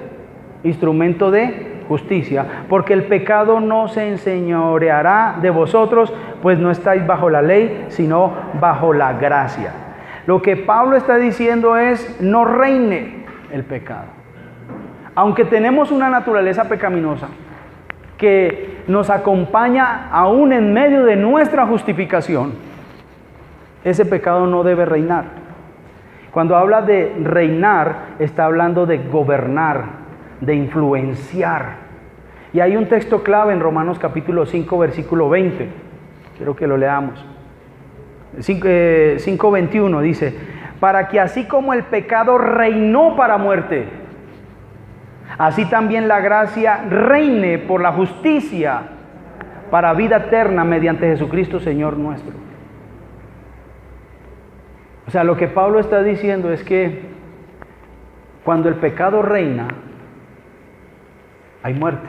instrumento de justicia, porque el pecado no se enseñoreará de vosotros, pues no estáis bajo la ley, sino bajo la gracia. Lo que Pablo está diciendo es, no reine el pecado. Aunque tenemos una naturaleza pecaminosa que nos acompaña aún en medio de nuestra justificación, ese pecado no debe reinar. Cuando habla de reinar, está hablando de gobernar, de influenciar. Y hay un texto clave en Romanos capítulo 5, versículo 20. Quiero que lo leamos. 5:21 dice, para que así como el pecado reinó para muerte, así también la gracia reine por la justicia para vida eterna mediante Jesucristo Señor nuestro. O sea, lo que Pablo está diciendo es que cuando el pecado reina, hay muerte.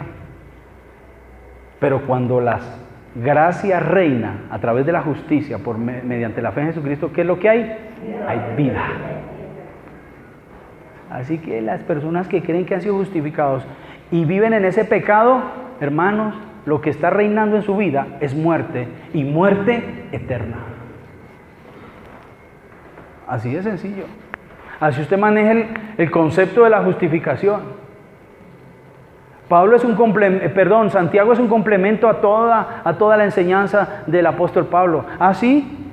Pero cuando la gracia reina a través de la justicia mediante la fe en Jesucristo, ¿qué es lo que hay? Hay vida. Así que las personas que creen que han sido justificados y viven en ese pecado, hermanos, lo que está reinando en su vida es muerte, y muerte eterna. Así de sencillo. Así usted maneja el concepto de la justificación. Santiago es un complemento a toda la enseñanza del apóstol Pablo. ¿Ah, sí?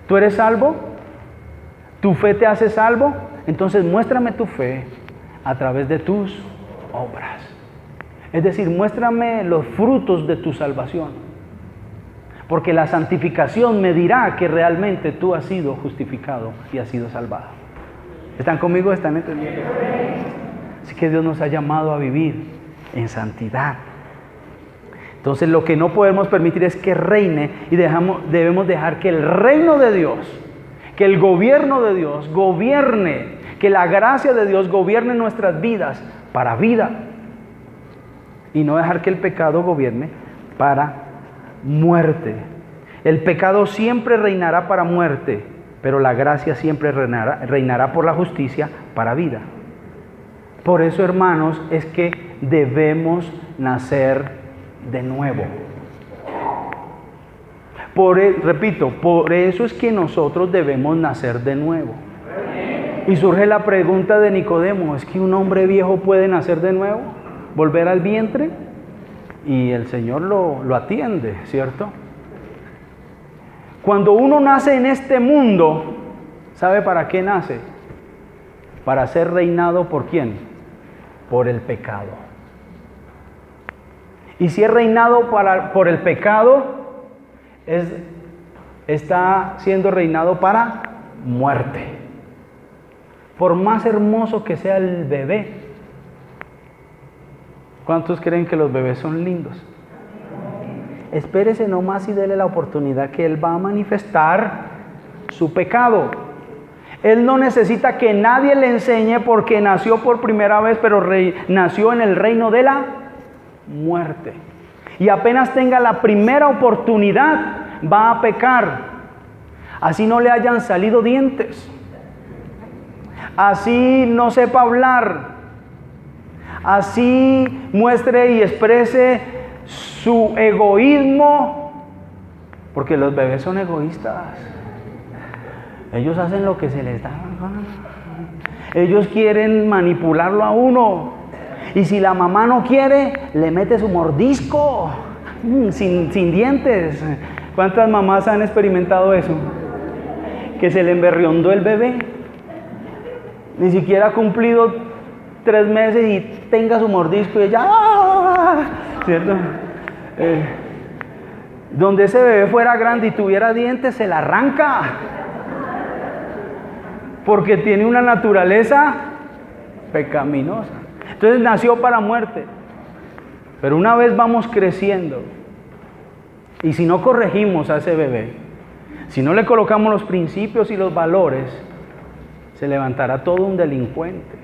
¿Tú eres salvo? ¿Tu fe te hace salvo? Entonces muéstrame tu fe a través de tus obras. Es decir, muéstrame los frutos de tu salvación. Porque la santificación me dirá que realmente tú has sido justificado y has sido salvado. ¿Están conmigo? ¿Están entendiendo? Así que Dios nos ha llamado a vivir en santidad. Entonces lo que no podemos permitir es que reine, y debemos dejar que el reino de Dios, que el gobierno de Dios gobierne, que la gracia de Dios gobierne nuestras vidas para vida, y no dejar que el pecado gobierne para muerte. El pecado siempre reinará para muerte, pero la gracia siempre reinará por la justicia para vida. Por eso, hermanos, es que debemos nacer de nuevo. Repito, por eso es que nosotros debemos nacer de nuevo. Y surge la pregunta de Nicodemo, ¿es que un hombre viejo puede nacer de nuevo? ¿Volver al vientre? Y el Señor lo atiende, ¿cierto? Cuando uno nace en este mundo, ¿sabe para qué nace? Para ser reinado ¿por quién? Por el pecado. Y si es reinado por el pecado, está siendo reinado para muerte. Por más hermoso que sea el bebé, ¿cuántos creen que los bebés son lindos? Espérese nomás y dele la oportunidad que Él va a manifestar su pecado. Él no necesita que nadie le enseñe porque nació por primera vez, pero nació en el reino de la muerte. Y apenas tenga la primera oportunidad, va a pecar. Así no le hayan salido dientes. Así no sepa hablar. Así muestre y exprese su egoísmo, porque los bebés son egoístas. Ellos hacen lo que se les da. Ellos quieren manipularlo a uno. Y si la mamá no quiere, le mete su mordisco sin dientes. ¿Cuántas mamás han experimentado eso? Que se le emberriondó el bebé. Ni siquiera ha cumplido 3 meses y tenga su mordisco y ella, ¡ah! ¿Cierto? Donde ese bebé fuera grande y tuviera dientes, se la arranca. Porque tiene una naturaleza pecaminosa. Entonces nació para muerte. Pero una vez vamos creciendo, y si no corregimos a ese bebé, si no le colocamos los principios y los valores, se levantará todo un delincuente.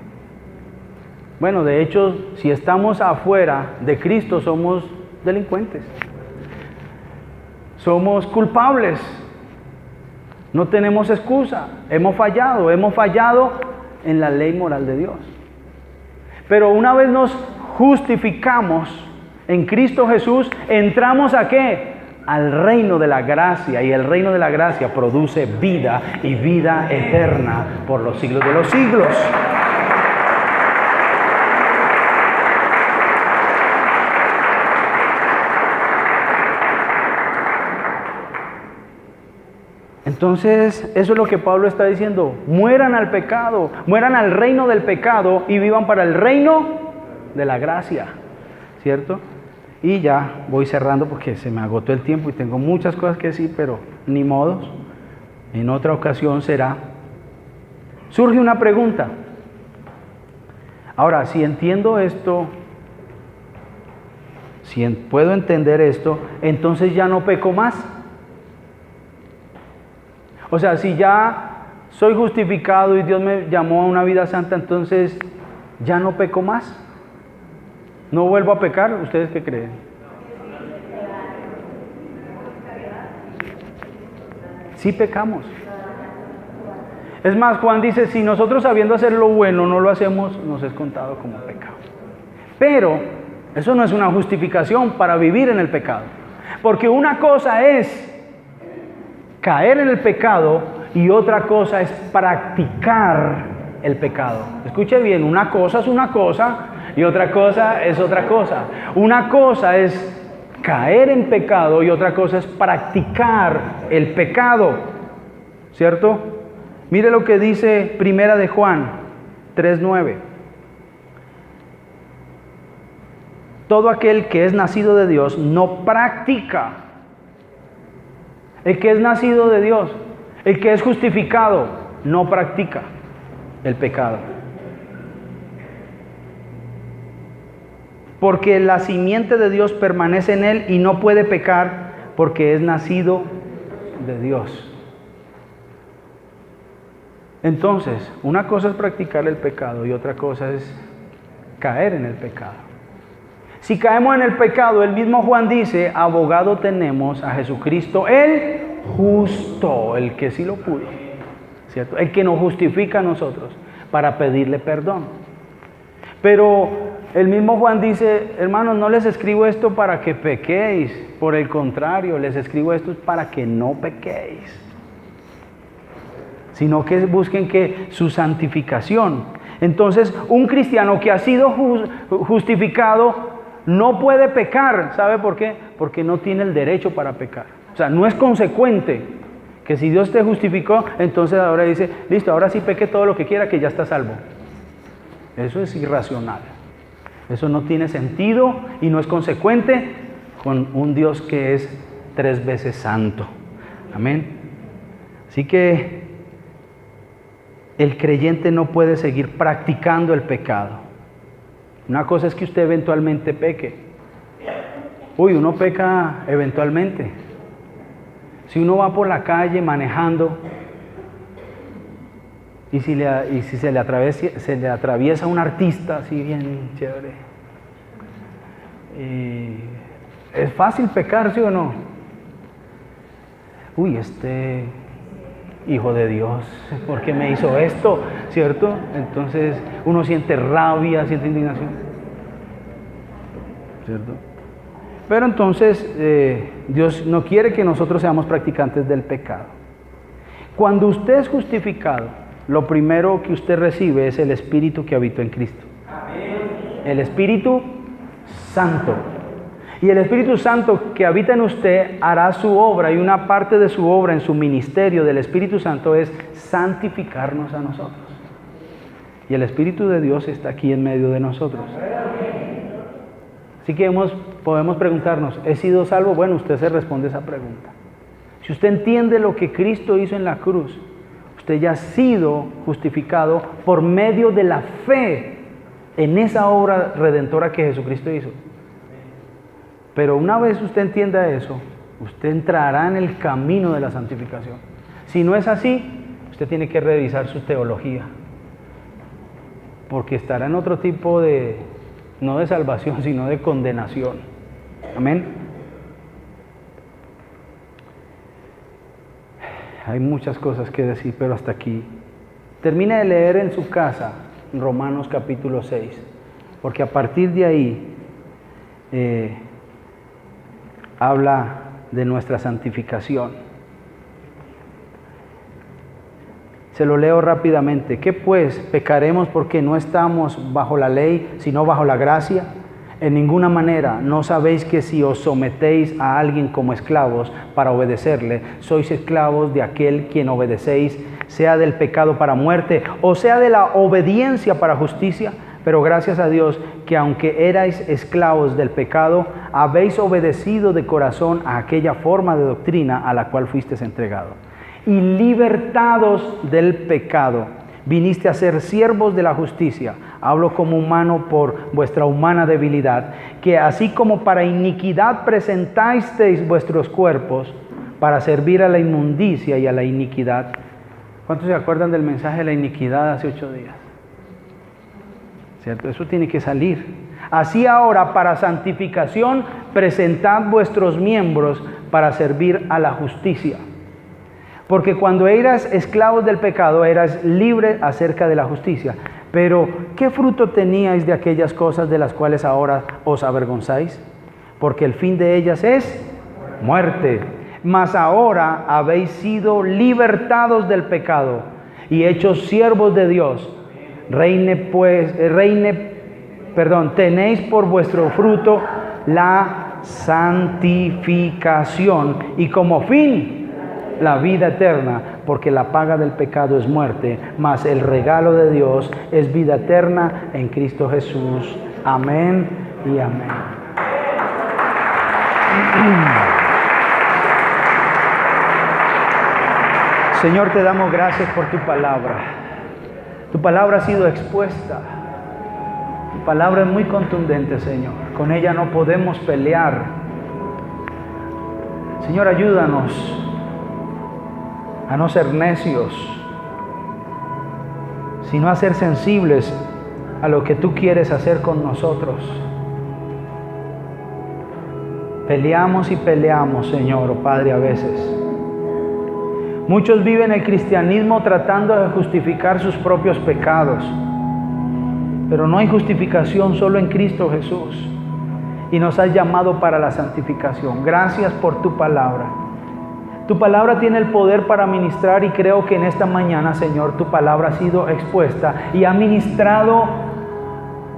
Bueno, de hecho, si estamos afuera de Cristo, somos delincuentes. Somos culpables. No tenemos excusa. Hemos fallado en la ley moral de Dios. Pero una vez nos justificamos en Cristo Jesús, entramos ¿a qué? Al reino de la gracia. Y el reino de la gracia produce vida y vida eterna por los siglos de los siglos. Entonces, eso es lo que Pablo está diciendo. Mueran al pecado, mueran al reino del pecado y vivan para el reino de la gracia, ¿cierto? Y ya voy cerrando porque se me agotó el tiempo y tengo muchas cosas que decir, pero ni modos. En otra ocasión será. Surge una pregunta. Ahora, si entiendo esto, si puedo entender esto, entonces ya no peco más. O sea, si ya soy justificado y Dios me llamó a una vida santa, entonces ya no peco más. ¿No vuelvo a pecar? ¿Ustedes qué creen? Sí pecamos. Es más, Juan dice, si nosotros sabiendo hacer lo bueno no lo hacemos, nos es contado como pecado. Pero eso no es una justificación para vivir en el pecado. Porque una cosa es caer en el pecado y otra cosa es practicar el pecado. Escuche bien, una cosa es una cosa y otra cosa es otra cosa. Una cosa es caer en pecado y otra cosa es practicar el pecado, ¿cierto? Mire lo que dice Primera de Juan 3:9. Todo aquel que es nacido de Dios no practica. El que es nacido de Dios, el que es justificado, no practica el pecado. Porque la simiente de Dios permanece en él y no puede pecar porque es nacido de Dios. Entonces, una cosa es practicar el pecado y otra cosa es caer en el pecado. Si caemos en el pecado, el mismo Juan dice, abogado tenemos a Jesucristo el justo, el que sí lo pudo, ¿cierto? El que nos justifica a nosotros para pedirle perdón. Pero el mismo Juan dice, hermanos, no les escribo esto para que pequéis, por el contrario, les escribo esto para que no pequéis, sino que busquen que su santificación. Entonces, un cristiano que ha sido justificado no puede pecar. ¿Sabe por qué? Porque no tiene el derecho para pecar. O sea, no es consecuente que si Dios te justificó, entonces ahora dice, listo, ahora sí peque todo lo que quiera, que ya está salvo. Eso es irracional. Eso no tiene sentido y no es consecuente con un Dios que es 3 veces santo. Amén. Así que el creyente no puede seguir practicando el pecado. Una cosa es que usted eventualmente peque. Uno peca eventualmente. Si uno va por la calle manejando y si se le atraviesa un artista así bien chévere, es fácil pecar, ¿sí o no? Este hijo de Dios, ¿por qué me hizo esto? ¿Cierto? Entonces uno siente rabia, siente indignación, ¿cierto? Pero entonces Dios no quiere que nosotros seamos practicantes del pecado. Cuando usted es justificado, lo primero que usted recibe es el Espíritu que habitó en Cristo. El Espíritu Santo. Y el Espíritu Santo que habita en usted hará su obra, y una parte de su obra en su ministerio del Espíritu Santo es santificarnos a nosotros. Y el Espíritu de Dios está aquí en medio de nosotros. Así que podemos preguntarnos, ¿he sido salvo? Bueno, usted se responde esa pregunta. Si usted entiende lo que Cristo hizo en la cruz, usted ya ha sido justificado por medio de la fe en esa obra redentora que Jesucristo hizo. Pero una vez usted entienda eso, usted entrará en el camino de la santificación. Si no es así, usted tiene que revisar su teología, porque estará en otro tipo de, no de salvación, sino de condenación. Amén. Hay muchas cosas que decir, pero hasta aquí. Termine de leer en su casa Romanos capítulo 6, porque a partir de ahí habla de nuestra santificación. Se lo leo rápidamente. ¿Qué pues? ¿Pecaremos porque no estamos bajo la ley, sino bajo la gracia? En ninguna manera. ¿No sabéis que si os sometéis a alguien como esclavos para obedecerle, sois esclavos de aquel quien obedecéis, sea del pecado para muerte, o sea de la obediencia para justicia? Pero gracias a Dios que aunque erais esclavos del pecado, habéis obedecido de corazón a aquella forma de doctrina a la cual fuisteis entregado. Y libertados del pecado, viniste a ser siervos de la justicia. Hablo como humano por vuestra humana debilidad, que así como para iniquidad presentasteis vuestros cuerpos para servir a la inmundicia y a la iniquidad. ¿Cuántos se acuerdan del mensaje de la iniquidad hace 8 días? ¿Cierto? Eso tiene que salir. Así ahora, para santificación, presentad vuestros miembros para servir a la justicia. Porque cuando eras esclavos del pecado, eras libres acerca de la justicia. Pero, ¿qué fruto teníais de aquellas cosas de las cuales ahora os avergonzáis? Porque el fin de ellas es muerte. Mas ahora habéis sido libertados del pecado y hechos siervos de Dios. Tenéis por vuestro fruto la santificación y como fin la vida eterna, porque la paga del pecado es muerte, mas el regalo de Dios es vida eterna en Cristo Jesús. Amén y amén. Señor, te damos gracias por tu palabra. Tu palabra ha sido expuesta. Tu palabra es muy contundente, Señor. Con ella no podemos pelear. Señor, ayúdanos a no ser necios, sino a ser sensibles a lo que tú quieres hacer con nosotros. Peleamos y peleamos, Señor, oh Padre, a veces. Muchos viven el cristianismo tratando de justificar sus propios pecados. Pero no hay justificación solo en Cristo Jesús. Y nos has llamado para la santificación. Gracias por tu palabra. Tu palabra tiene el poder para ministrar y creo que en esta mañana, Señor, tu palabra ha sido expuesta y ha ministrado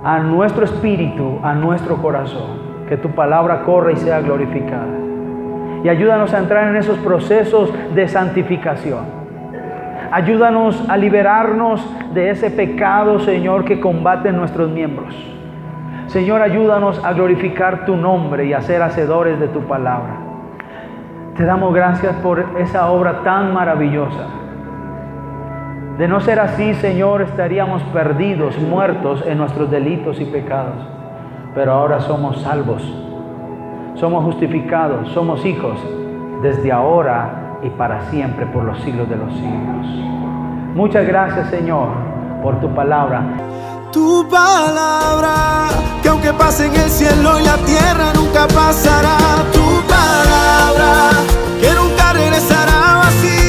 a nuestro espíritu, a nuestro corazón. Que tu palabra corra y sea glorificada. Y ayúdanos a entrar en esos procesos de santificación. Ayúdanos a liberarnos de ese pecado, Señor, que combate nuestros miembros. Señor, ayúdanos a glorificar tu nombre y a ser hacedores de tu palabra. Te damos gracias por esa obra tan maravillosa. De no ser así, Señor, estaríamos perdidos, muertos en nuestros delitos y pecados. Pero ahora somos salvos, somos justificados, somos hijos desde ahora y para siempre por los siglos de los siglos. Muchas gracias, Señor, por tu palabra. Tu palabra, que aunque pase en el cielo y la tierra nunca pasará. Tu palabra, que nunca regresará vacía.